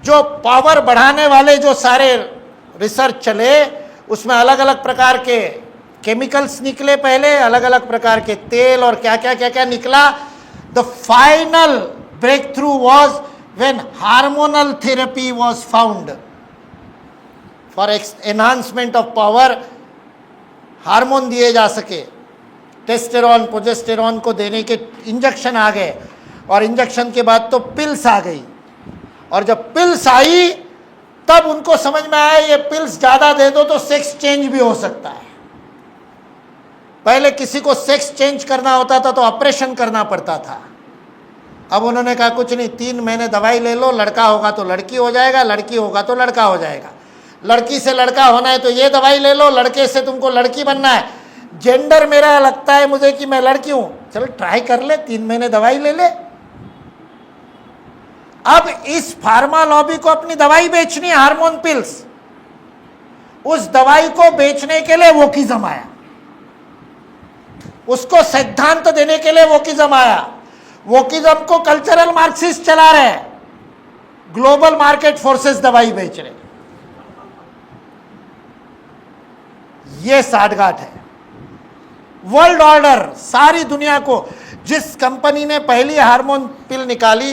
Speaker 1: जो पावर बढ़ाने वाले जो सारे रिसर्च चले, उसमें अलग अलग प्रकार के केमिकल्स निकले पहले, अलग अलग प्रकार के तेल और क्या क्या निकला। The final breakthrough was when hormonal therapy was found for enhancement of power. Hormone दिए जा सके, टेस्टेरोन प्रोजेस्टेरोन को देने के इंजेक्शन आ गए, और इंजेक्शन के बाद तो पिल्स आ गई। और जब पिल्स आई तब उनको समझ में आया ये पिल्स ज़्यादा दे दो तो सेक्स चेंज भी हो सकता है। पहले किसी को सेक्स चेंज करना होता था तो ऑपरेशन करना पड़ता था। अब उन्होंने कहा कुछ नहीं, 3 महीने दवाई ले लो, लड़का होगा तो लड़की हो जाएगा, लड़की होगा तो लड़का हो जाएगा। लड़की से लड़का होना है तो ये दवाई ले लो, लड़के से तुमको लड़की बनना है। जेंडर मेरा लगता है मुझे कि मैं लड़की हूं, चलो ट्राई कर ले, 3 महीने दवाई ले ले। अब इस फार्मा लॉबी को अपनी दवाई बेचनी है, हार्मोन पिल्स। उस दवाई को बेचने के लिए वोकिज्म आया, उसको सिद्धांत देने के लिए वोकिज्म आया। वोकिज्म को कल्चरल मार्क्सिस्ट चला रहे हैं, ग्लोबल मार्केट फोर्सेस दवाई बेच रहे। ये साठगांठ है। वर्ल्ड ऑर्डर, सारी दुनिया को, जिस कंपनी ने पहली हार्मोन पिल निकाली,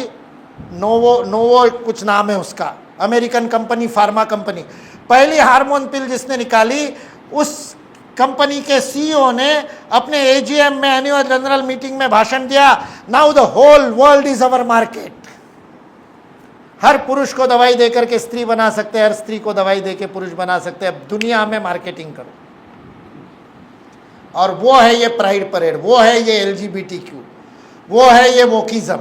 Speaker 1: नोवो कुछ नाम है उसका, अमेरिकन कंपनी, फार्मा कंपनी, पहली हार्मोन पिल जिसने निकाली, उस कंपनी के सीईओ ने अपने एजीएम में, एनुअल जनरल मीटिंग में भाषण दिया, now the whole world is our market. हर पुरुष को दवाई देकर के स्त्री बना सकते हैं, हर स्त्री को दवाई देकर पुरुष बना सकते हैं, अब दुनिया में मार्केटिंग करो। और वो है ये प्राइड परेड, वो है ये LGBTQ, वो है ये वोकिज्म।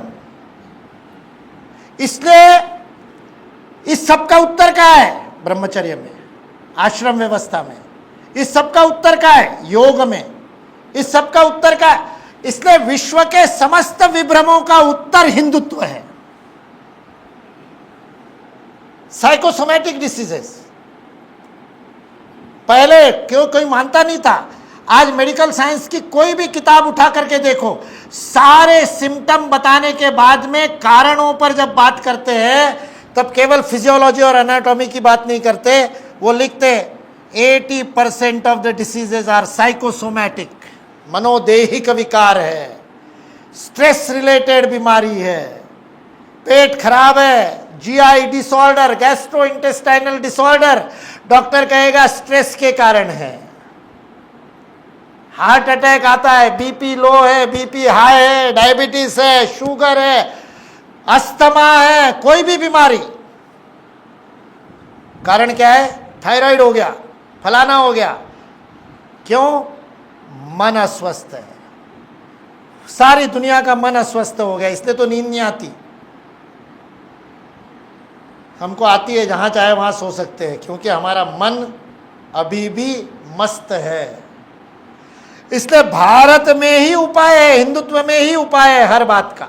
Speaker 1: इसलिए इस सब का उत्तर क्या है? ब्रह्मचर्य में, आश्रम व्यवस्था में। इस सब का उत्तर क्या है? योग में। इस सब का उत्तर क्या है? इसलिए विश्व के समस्त विभ्रमों का उत्तर हिंदुत्व है। साइकोसोमैटिक डिसीजेस पहले क्यों कोई मानता नहीं था, आज मेडिकल साइंस की कोई भी किताब उठा करके देखो, सारे सिम्टम बताने के बाद में कारणों पर जब बात करते हैं तब केवल फिजियोलॉजी और एनाटॉमी की बात नहीं करते, वो लिखते 80% of the diseases are psychosomatic, मनोदेहिक विकार है, स्ट्रेस रिलेटेड बीमारी है, पेट खराब है, GI disorder, gastro intestinal disorder, doctor कहेगा स्ट्रेस के कारण है। हार्ट अटैक आता है, बीपी लो है, बीपी हाई है, डायबिटीज है, शुगर है, अस्थमा है, कोई भी बीमारी, कारण क्या है? थायराइड हो गया, फलाना हो गया। क्यों? मन अस्वस्थ है, सारी दुनिया का मन अस्वस्थ हो गया, इसलिए तो नींद नहीं आती। हमको आती है, जहां चाहे वहां सो सकते हैं, क्योंकि हमारा मन अभी भी मस्त है। इसलिए भारत में ही उपाय है, हिंदुत्व में ही उपाय है हर बात का।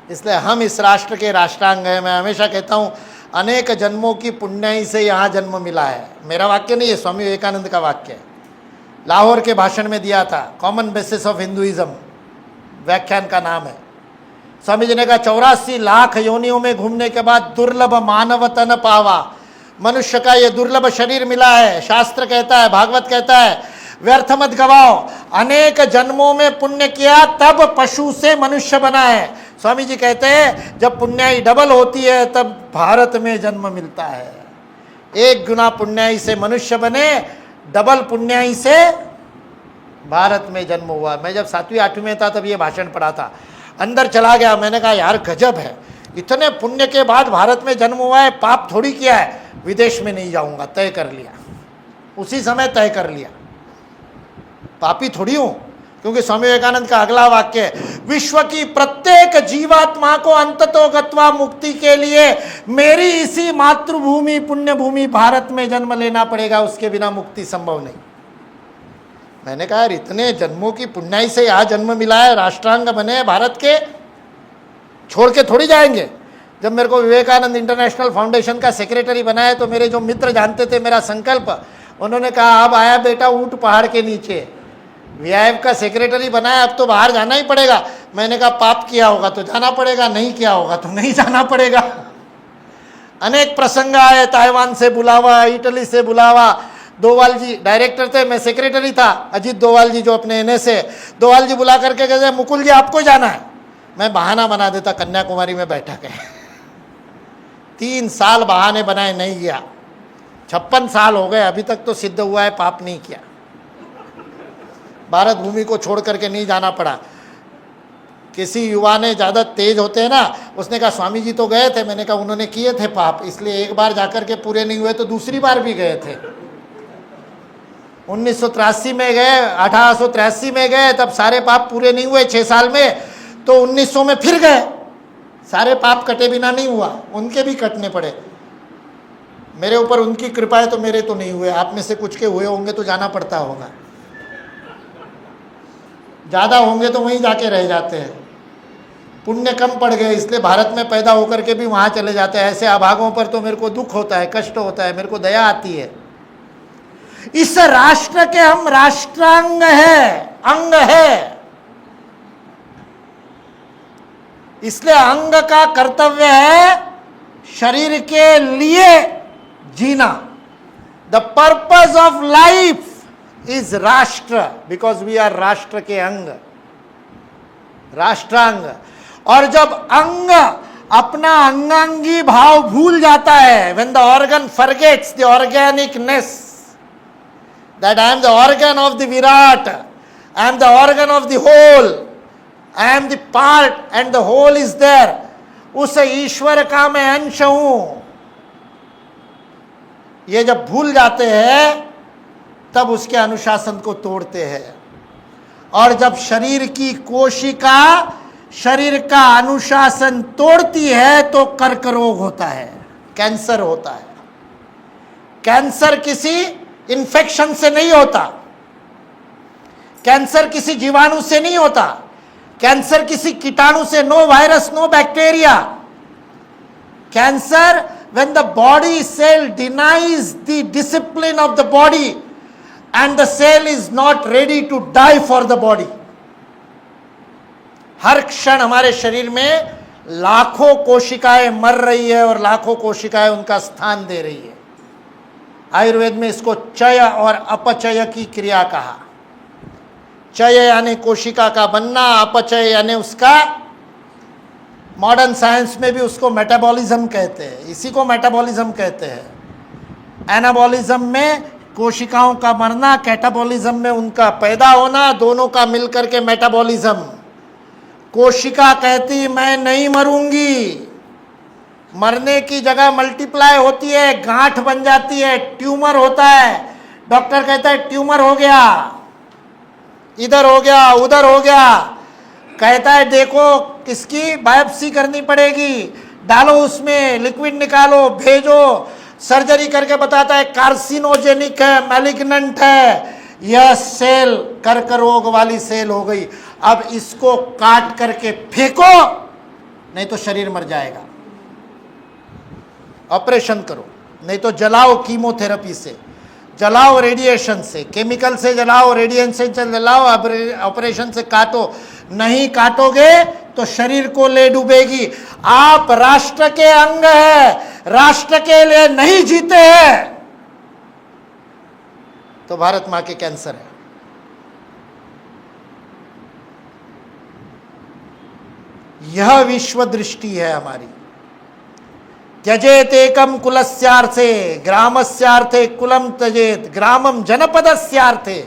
Speaker 1: इसलिए हम इस राष्ट्र के राष्ट्रांग हैं। मैं हमेशा कहता हूं, अनेक जन्मों की पुण्याई से यहाँ जन्म मिला है। मेरा वाक्य नहीं है, स्वामी विवेकानंद का वाक्य है, लाहौर के भाषण में दिया था, कॉमन बेसिस ऑफ हिंदुइज्म व्याख्यान का नाम है। स्वामी जी ने कहा 84 लाख योनियों में घूमने के बाद दुर्लभ मानव तन पावा, मनुष्य का ये दुर्लभ शरीर मिला है। शास्त्र कहता है, भागवत कहता है, व्यर्थ मत गवाओ, अनेक जन्मों में पुण्य किया तब पशु से मनुष्य बना है। स्वामी जी कहते हैं, जब पुण्याई डबल होती है तब भारत में जन्म मिलता है। एक गुना पुण्याई से मनुष्य बने, डबल पुण्याई से भारत में जन्म हुआ। मैं जब 7वीं 8वीं में था तब ये भाषण पढ़ा था, अंदर चला गया, मैंने कहा यार गजब है, इतने पुण्य के बाद भारत में जन्म हुआ है, पाप थोड़ी किया है। विदेश में नहीं जाऊंगा, तय कर लिया, उसी समय तय कर लिया, पापी थोड़ी हूं। क्योंकि स्वामी विवेकानंद का अगला वाक्य है, विश्व की प्रत्येक जीवात्मा को अंततो गत्वा मुक्ति के लिए मेरी इसी मातृभूमि पुण्य भूमि भारत में जन्म लेना पड़ेगा, उसके बिना मुक्ति संभव नहीं। मैंने कहा यार इतने जन्मों की पुण्याई से यहाँ जन्म मिला है, राष्ट्रांग बने भारत के, छोड़ के थोड़ी जाएंगे। जब मेरे को विवेकानंद इंटरनेशनल फाउंडेशन का सेक्रेटरी बनाया तो मेरे जो मित्र जानते थे मेरा संकल्प, उन्होंने कहा अब आया बेटा ऊँट पहाड़ के नीचे, वीआईएफ का सेक्रेटरी बनाया, अब तो बाहर जाना ही पड़ेगा। मैंने कहा पाप किया होगा तो जाना पड़ेगा, नहीं किया होगा तो नहीं जाना पड़ेगा। अनेक प्रसंग आए, ताइवान से बुलावा, इटली से बुलावा, दोवाल जी डायरेक्टर थे, मैं सेक्रेटरी था, अजीत दोवाल जी जो अपने NSA, दोवाल जी बुला करके कहते मुकुल जी आपको जाना है। मैं बहाना बना देता, कन्याकुमारी में बैठक है। 3 साल बहाने बनाए, नहीं गया। 56 साल हो गए, अभी तक तो सिद्ध हुआ है पाप नहीं किया। भारत भूमि को छोड़ करके नहीं जाना पड़ा। किसी युवा ने, ज़्यादा तेज होते हैं ना, उसने कहा स्वामी जी तो गए थे। मैंने कहा उन्होंने किए थे पाप, इसलिए एक बार जाकर के पूरे नहीं हुए तो दूसरी बार भी गए थे। 1983 में गए, 1883 में गए, तब सारे पाप पूरे नहीं हुए 6 साल में, तो 1900 में फिर गए, सारे पाप कटे बिना नहीं हुआ, उनके भी कटने पड़े। मेरे ऊपर उनकी कृपा है तो मेरे तो नहीं हुए, आप में से कुछ के हुए होंगे तो जाना पड़ता होगा, ज़्यादा होंगे तो वहीं जाके रह जाते हैं। पुण्य कम पड़ गए इसलिए भारत में पैदा होकर के भी वहाँ चले जाते हैं। ऐसे अभागों पर तो मेरे को दुख होता है, कष्ट होता है, मेरे को दया आती है। इस राष्ट्र के हम राष्ट्रांग है, अंग है, इसलिए अंग का कर्तव्य है शरीर के लिए जीना। The purpose of life is rashtra, because we are राष्ट्र के अंग, राष्ट्रांग। और जब अंग अपना अंगांगी भाव भूल जाता है, when the organ forgets the organicness, that I am the organ of the Virat, I am the organ of the whole, I am the part and the whole is there, उस ईश्वर का मैं अंश हूं, ये जब भूल जाते हैं तब उसके अनुशासन को तोड़ते हैं। और जब शरीर की कोशिका शरीर का अनुशासन तोड़ती है तो कर्क रोग होता है, कैंसर होता है। कैंसर किसी इन्फेक्शन से नहीं होता, कैंसर किसी जीवाणु से नहीं होता, कैंसर किसी कीटाणु से, no virus, no bacteria. Cancer when the body cell denies the discipline of the body and the cell is not ready to die for the body। हर क्षण हमारे शरीर में लाखों कोशिकाएं मर रही है और लाखों कोशिकाएं उनका स्थान दे रही है। आयुर्वेद में इसको चय और अपचय की क्रिया कहा। चय यानी कोशिका का बनना, अपचय यानी उसका, मॉडर्न साइंस में भी उसको मेटाबॉलिज्म कहते हैं, इसी को मेटाबॉलिज्म कहते हैं। एनाबॉलिज्म में कोशिकाओं का मरना, कैटाबॉलिज्म में उनका पैदा होना, दोनों का मिलकर के मेटाबॉलिज्म। कोशिका कहती मैं नहीं मरूंगी, मरने की जगह मल्टीप्लाई होती है, गांठ बन जाती है, ट्यूमर होता है। डॉक्टर कहता है ट्यूमर हो गया, इधर हो गया, उधर हो गया। कहता है देखो किसकी बायोप्सी करनी पड़ेगी, डालो उसमें लिक्विड निकालो, भेजो। सर्जरी करके बताता है कार्सिनोजेनिक है, मैलिग्नेंट है, यह सेल कर्क रोग वाली सेल हो गई। अब इसको काट करके फेंको, नहीं तो शरीर मर जाएगा। ऑपरेशन करो, नहीं तो जलाओ, कीमोथेरेपी से जलाओ, रेडिएशन से, केमिकल से जलाओ, रेडिएशन से जलाओ, ऑपरेशन से काटो। नहीं काटोगे तो शरीर को ले डूबेगी। आप राष्ट्र के अंग है, राष्ट्र के लिए नहीं जीते हैं तो भारत मां के कैंसर है। यह विश्व दृष्टि है हमारी। त्यजेत एकम कुलस्यार्थे ग्रामस्यार्थे कुलम त्यजेत ग्रामम जनपदस्यार्थे।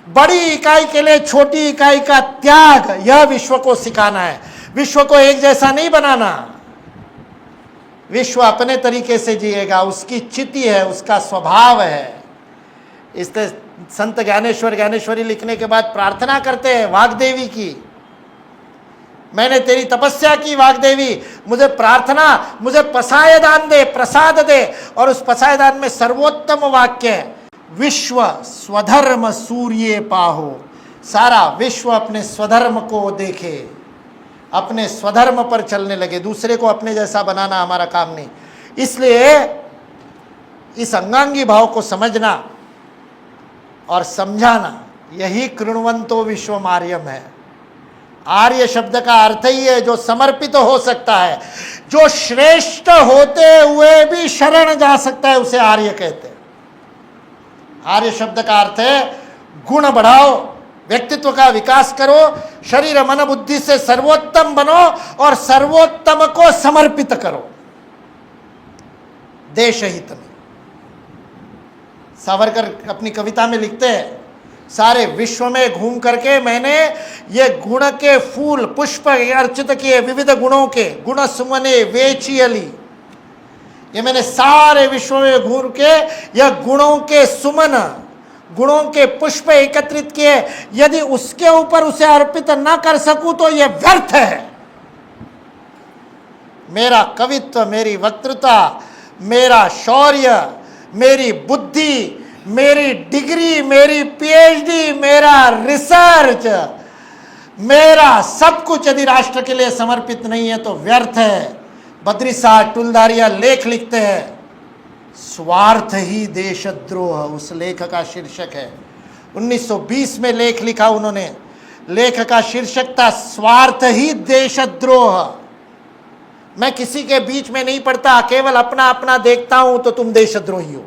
Speaker 1: बड़ी इकाई के लिए छोटी इकाई का त्याग, यह विश्व को सिखाना है। विश्व को एक जैसा नहीं बनाना, विश्व अपने तरीके से जिएगा, उसकी चिति है, उसका स्वभाव है। इसलिए संत ज्ञानेश्वरी लिखने के बाद प्रार्थना करते हैं वाग्देवी की, मैंने तेरी तपस्या की वाग्देवी, मुझे प्रार्थना, मुझे पसायदान दे, प्रसाद दे। और उस पसायदान में सर्वोत्तम वाक्य है, विश्व स्वधर्म सूर्य पाहो। सारा विश्व अपने स्वधर्म को देखे, अपने स्वधर्म पर चलने लगे। दूसरे को अपने जैसा बनाना हमारा काम नहीं। इसलिए इस अंगांगी भाव को समझना और समझाना, यही कृण्वंतो विश्वमार्यम है। आर्य शब्द का अर्थ ही है जो समर्पित हो सकता है, जो श्रेष्ठ होते हुए भी शरण जा सकता है, उसे आर्य कहते हैं। आर्य शब्द का अर्थ है गुण बढ़ाओ, व्यक्तित्व का विकास करो, शरीर मन बुद्धि से सर्वोत्तम बनो और सर्वोत्तम को समर्पित करो देश हित में। सावरकर अपनी कविता में लिखते हैं, सारे विश्व में घूम करके मैंने ये गुण के फूल पुष्प अर्चित किए, विविध गुणों के, गुण सुमने वेचियली। ये मैंने सारे विश्व में घूम के यह गुणों के सुमन, गुणों के पुष्प एकत्रित किए। यदि उसके ऊपर उसे अर्पित न कर सकूं तो यह व्यर्थ है। मेरा कवित्व, मेरी वक्तृता, मेरा शौर्य, मेरी बुद्धि, मेरी डिग्री, मेरी पीएचडी, मेरा रिसर्च, मेरा सब कुछ यदि राष्ट्र के लिए समर्पित नहीं है तो व्यर्थ है। बद्री साहब टुलदारिया लेख लिखते हैं, स्वार्थ ही देशद्रोह, उस लेख का शीर्षक है। 1920 में लेख लिखा उन्होंने, लेख का शीर्षक था स्वार्थ ही देशद्रोह। मैं किसी के बीच में नहीं पड़ता, केवल अपना अपना देखता हूं तो तुम देशद्रोही हो।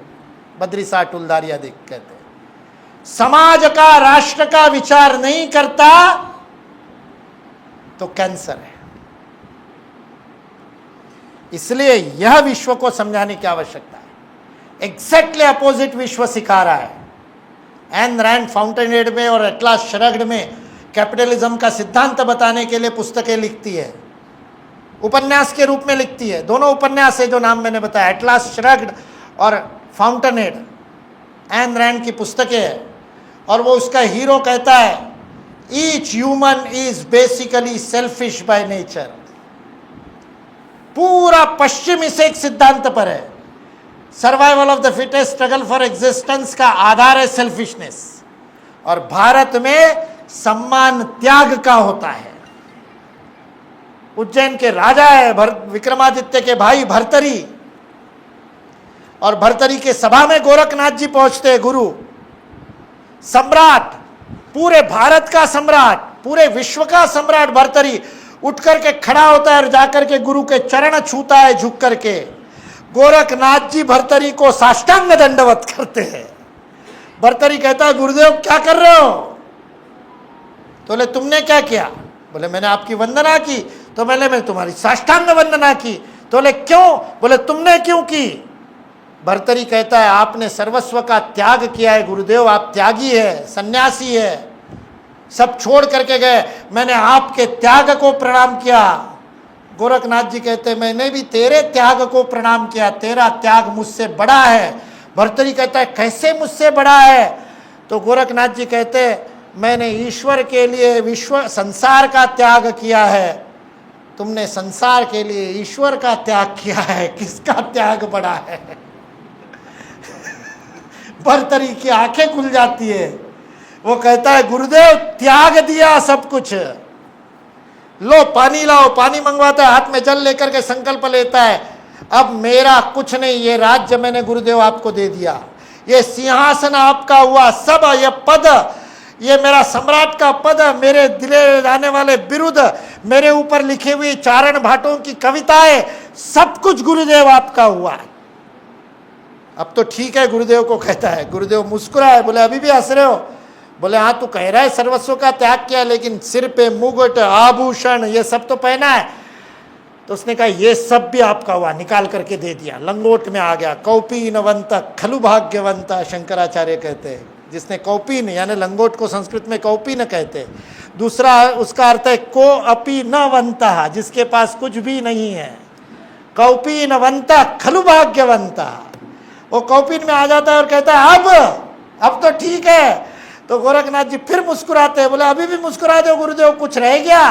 Speaker 1: बद्री साहब टुलदारिया देख कहते हैं। समाज का, राष्ट्र का विचार नहीं करता तो कैंसर है। इसलिए यह विश्व को समझाने की आवश्यकता है। एग्जैक्टली अपोजिट विश्व सिखा रहा है। एन रैंड फाउंटेनहेड में और एटलास श्रग्ड में कैपिटलिज्म का सिद्धांत बताने के लिए पुस्तकें लिखती है, उपन्यास के रूप में लिखती है। दोनों उपन्यास है जो नाम मैंने बताया, एटलास श्रग्ड और फाउंटेनहेड, एन रैंड की पुस्तकें है। और वो उसका हीरो कहता है each human is basically selfish by nature. पूरा पश्चिम इस एक सिद्धांत पर है, survival of the fittest, struggle for existence का आधार है सेल्फिशनेस। और भारत में सम्मान त्याग का होता है। उज्जैन के राजा है विक्रमादित्य के भाई भर्तरी, और भर्तरी के सभा में गोरखनाथ जी पहुंचते हैं, गुरु सम्राट, पूरे भारत का सम्राट, पूरे विश्व का सम्राट भर्तरी उठ करके खड़ा होता है और जाकर के गुरु के चरण छूता है झुक करके। गोरखनाथ जी भर्तरी को साष्टांग दंडवत करते हैं। भर्तरी कहता है गुरुदेव क्या कर रहे हो? तो बोले तुमने क्या किया? बोले मैंने आपकी वंदना की। तो मैंने तुम्हारी साष्टांग वंदना की। तो बोले क्यों? बोले तुमने क्यों की? भर्तरी कहता है आपने सर्वस्व का त्याग किया है गुरुदेव, आप त्यागी है, सन्यासी है, सब छोड़ करके गए, मैंने आपके त्याग को प्रणाम किया। गोरखनाथ जी कहते हैं मैंने भी तेरे त्याग को प्रणाम किया, तेरा त्याग मुझसे बड़ा है। भर्तरी कहता है कैसे मुझसे बड़ा है? तो गोरखनाथ जी कहते हैं मैंने ईश्वर के लिए विश्व संसार का त्याग किया है, तुमने संसार के लिए ईश्वर का त्याग किया है, किसका त्याग बड़ा है? भर्तरी की आंखें खुल जाती है। वो कहता है गुरुदेव त्याग दिया सब कुछ, लो पानी लाओ, पानी मंगवाता है, हाथ में जल लेकर के संकल्प लेता है अब मेरा कुछ नहीं, ये राज्य मैंने गुरुदेव आपको दे दिया, ये सिंहासन आपका हुआ, सब ये पद, ये मेरा सम्राट का पद, मेरे दिले जाने वाले बिरुद, मेरे ऊपर लिखी हुई चारण भाटों की कविताएं, सब कुछ गुरुदेव आपका हुआ। अब तो ठीक है गुरुदेव को कहता है। गुरुदेव मुस्कुराए, बोले अभी भी हंस रहे हो? बोले हाँ तू कह रहा है सर्वस्व का त्याग किया, लेकिन सिर पे मुकुट आभूषण ये सब तो पहना है। तो उसने कहा ये सब भी आपका हुआ, निकाल करके दे दिया, लंगोट में आ गया। कौपीनवंत खलु भाग्यवंत शंकराचार्य कहते हैं, जिसने कौपीन यानी लंगोट को संस्कृत में कौपीन कहते हैं। दूसरा उसका अर्थ है को अपी न वंता, जिसके पास कुछ भी नहीं है। कौपीनवंत खलु भाग्यवंत, वो कौपीन में आ जाता है और कहता है अब तो ठीक है। तो गोरखनाथ जी फिर मुस्कुराते हैं, बोले अभी भी मुस्कुरा दो गुरुदेव, कुछ रह गया?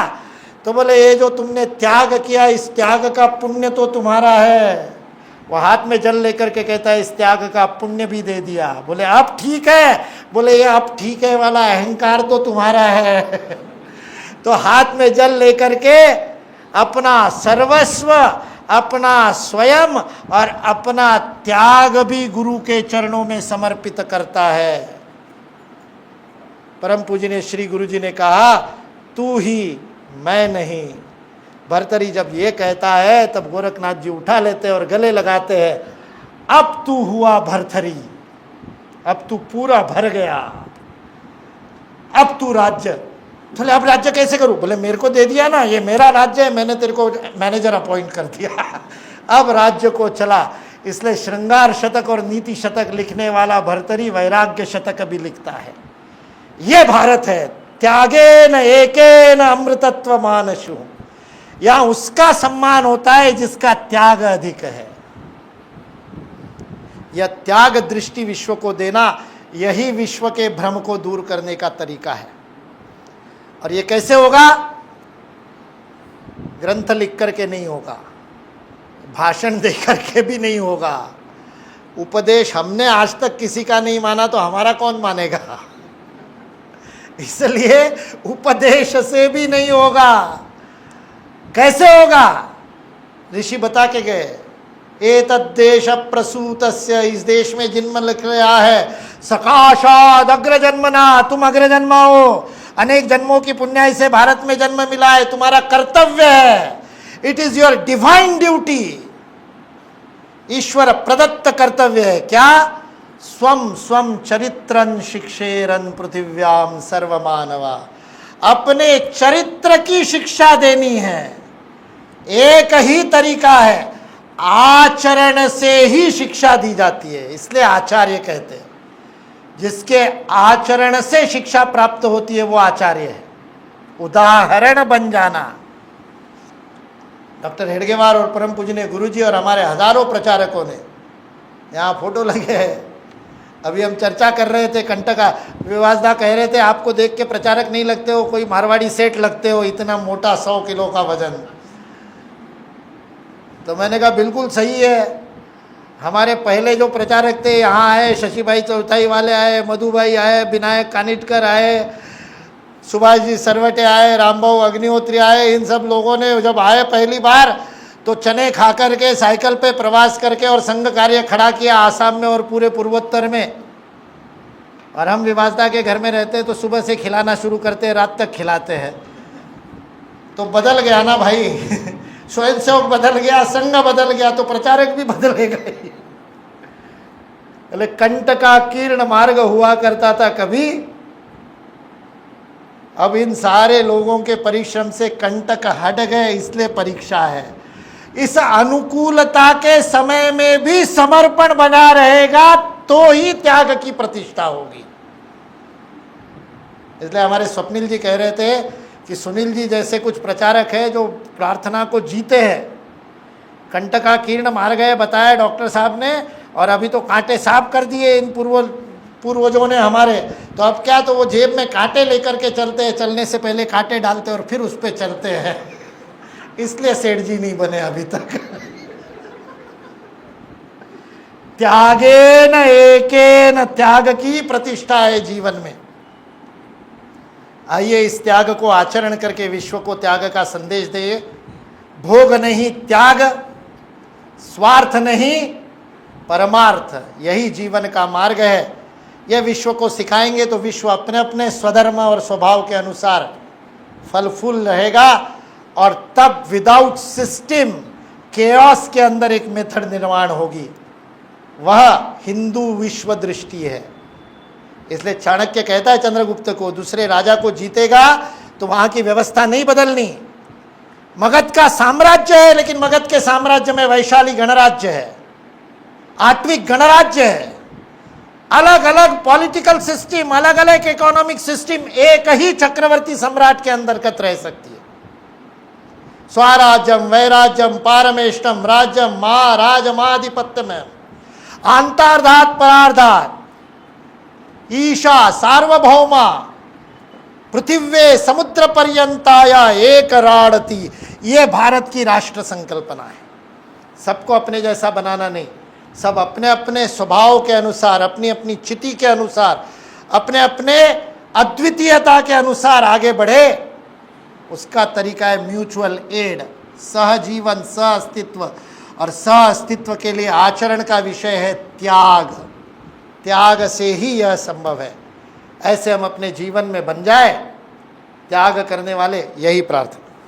Speaker 1: तो बोले ये जो तुमने त्याग किया इस त्याग का पुण्य तो तुम्हारा है। वो हाथ में जल लेकर के कहता है इस त्याग का पुण्य भी दे दिया। बोले अब ठीक है? बोले ये अब ठीक है वाला अहंकार तो तुम्हारा है। तो हाथ में जल लेकर के अपना सर्वस्व, अपना स्वयं और अपना त्याग भी गुरु के चरणों में समर्पित करता है। परम पूजनीय श्री गुरु जी ने कहा तू ही मैं नहीं। भर्तरी जब ये कहता है तब गोरखनाथ जी उठा लेते हैं और गले लगाते हैं अब तू हुआ भर्तरी, अब तू पूरा भर गया, अब तू राज्य। बोले अब राज्य कैसे करूं? बोले मेरे को दे दिया ना, ये मेरा राज्य है, मैंने तेरे को मैनेजर अपॉइंट कर दिया, अब राज्य को चला। इसलिए श्रृंगार शतक और नीति शतक लिखने वाला भर्तरी वैराग्य शतक भी लिखता है। ये भारत है, त्यागेन एकेन अमृतत्व मानशु। यहां उसका सम्मान होता है जिसका त्याग अधिक है। यह त्याग दृष्टि विश्व को देना, यही विश्व के भ्रम को दूर करने का तरीका है। और ये कैसे होगा? ग्रंथ लिख करके नहीं होगा, भाषण दे करके भी नहीं होगा। उपदेश हमने आज तक किसी का नहीं माना तो हमारा कौन मानेगा? इसलिए उपदेश से भी नहीं होगा। कैसे होगा? ऋषि बता के गए एतद् देश प्रसूतस्य, इस देश में जन्म लिख रहा है, सकाशाद अग्रजन्मना, तुम अग्रजन्मा हो, अनेक जन्मों की पुण्याई से भारत में जन्म मिला है, तुम्हारा कर्तव्य है, it is your divine duty, ईश्वर प्रदत्त कर्तव्य है। क्या? स्वम स्वम चरित्रं शिक्षेरन पृथिव्याम सर्वमानवा। अपने चरित्र की शिक्षा देनी है। एक ही तरीका है, आचरण से ही शिक्षा दी जाती है। इसलिए आचार्य कहते हैं, जिसके आचरण से शिक्षा प्राप्त होती है वो आचार्य है। उदाहरण बन जाना। डॉक्टर हेडगेवार और परम पूजनीय गुरुजी और हमारे हजारों प्रचारकों ने, यहाँ फोटो लगे हैं, अभी हम चर्चा कर रहे थे कंटका, विवासदा कह रहे थे आपको देख के प्रचारक नहीं लगते हो, कोई मारवाड़ी सेठ लगते हो, इतना मोटा 100 किलो का वजन। तो मैंने कहा बिल्कुल सही है। हमारे पहले जो प्रचारक थे यहाँ आए, शशि भाई चौथाई वाले आए, मधु भाई आए, विनायक कानिटकर आए, सुभाष जी सरवटे आए, रामबाबू अग्निहोत्री आए। इन सब लोगों ने जब आए पहली बार तो चने खा करके साइकिल पे प्रवास करके और संघ कार्य खड़ा किया आसाम में और पूरे पूर्वोत्तर में। और हम विवासदा के घर में रहते हैं तो सुबह से खिलाना शुरू करते हैं, रात तक खिलाते हैं। तो बदल गया ना भाई स्वयंसेवक बदल गया, संघ बदल गया, तो प्रचारक भी बदलेगा ही। कंटका कीर्ण मार्ग हुआ करता था कभी, अब इन सारे लोगों के परिश्रम से कंटक हट गए, इसलिए परीक्षा है। इस अनुकूलता के समय में भी समर्पण बना रहेगा तो ही त्याग की प्रतिष्ठा होगी। इसलिए हमारे स्वप्निल जी कह रहे थे कि सुनील जी जैसे कुछ प्रचारक है जो प्रार्थना को जीते हैं। कंटका कीर्ण मार गए बताया डॉक्टर साहब ने, और अभी तो कांटे साफ कर दिए इन पूर्वजों ने हमारे। तो अब क्या, तो वो जेब में कांटे लेकर के चलते हैं, चलने से पहले कांटे डालते और फिर उस पर चलते हैं। इसलिए सेठ जी नहीं बने अभी तक। त्यागेन एकेन, त्याग की प्रतिष्ठा है जीवन में। आइए इस त्याग को आचरण करके विश्व को त्याग का संदेश दे। भोग नहीं त्याग, स्वार्थ नहीं परमार्थ, यही जीवन का मार्ग है। यह विश्व को सिखाएंगे तो विश्व अपने अपने स्वधर्म और स्वभाव के अनुसार फल फूल रहेगा। और तब विदाउट सिस्टम केओस के अंदर एक मेथड निर्माण होगी, वह हिंदू विश्व दृष्टि है। इसलिए चाणक्य कहता है चंद्रगुप्त को, दूसरे राजा को जीतेगा तो वहां की व्यवस्था नहीं बदलनी। मगध का साम्राज्य है, लेकिन मगध के साम्राज्य में वैशाली गणराज्य है, आत्विक गणराज्य है। अलग अलग पॉलिटिकल सिस्टम, अलग अलग इकोनॉमिक सिस्टम एक ही चक्रवर्ती सम्राट के अंतर्गत रह सकती है। स्वराज्यम वैराज्यम पारमेष्टम राज्यम महाराजमाधिपत्यम, अंतर्धात परार्धात, ईशा सार्वभौमा, पृथिव्ये समुद्र पर्यंताया एक राड़ती। ये भारत की राष्ट्र संकल्पना है। सबको अपने जैसा बनाना नहीं, सब अपने अपने स्वभाव के अनुसार, अपनी अपनी चिति के अनुसार, अपने अपने अद्वितीयता के अनुसार आगे बढ़े। उसका तरीका है म्यूचुअल एड, सहजीवन, सहअस्तित्व। और सहअस्तित्व के लिए आचरण का विषय है त्याग। त्याग से ही यह संभव है। ऐसे हम अपने जीवन में बन जाए त्याग करने वाले, यही प्रार्थना।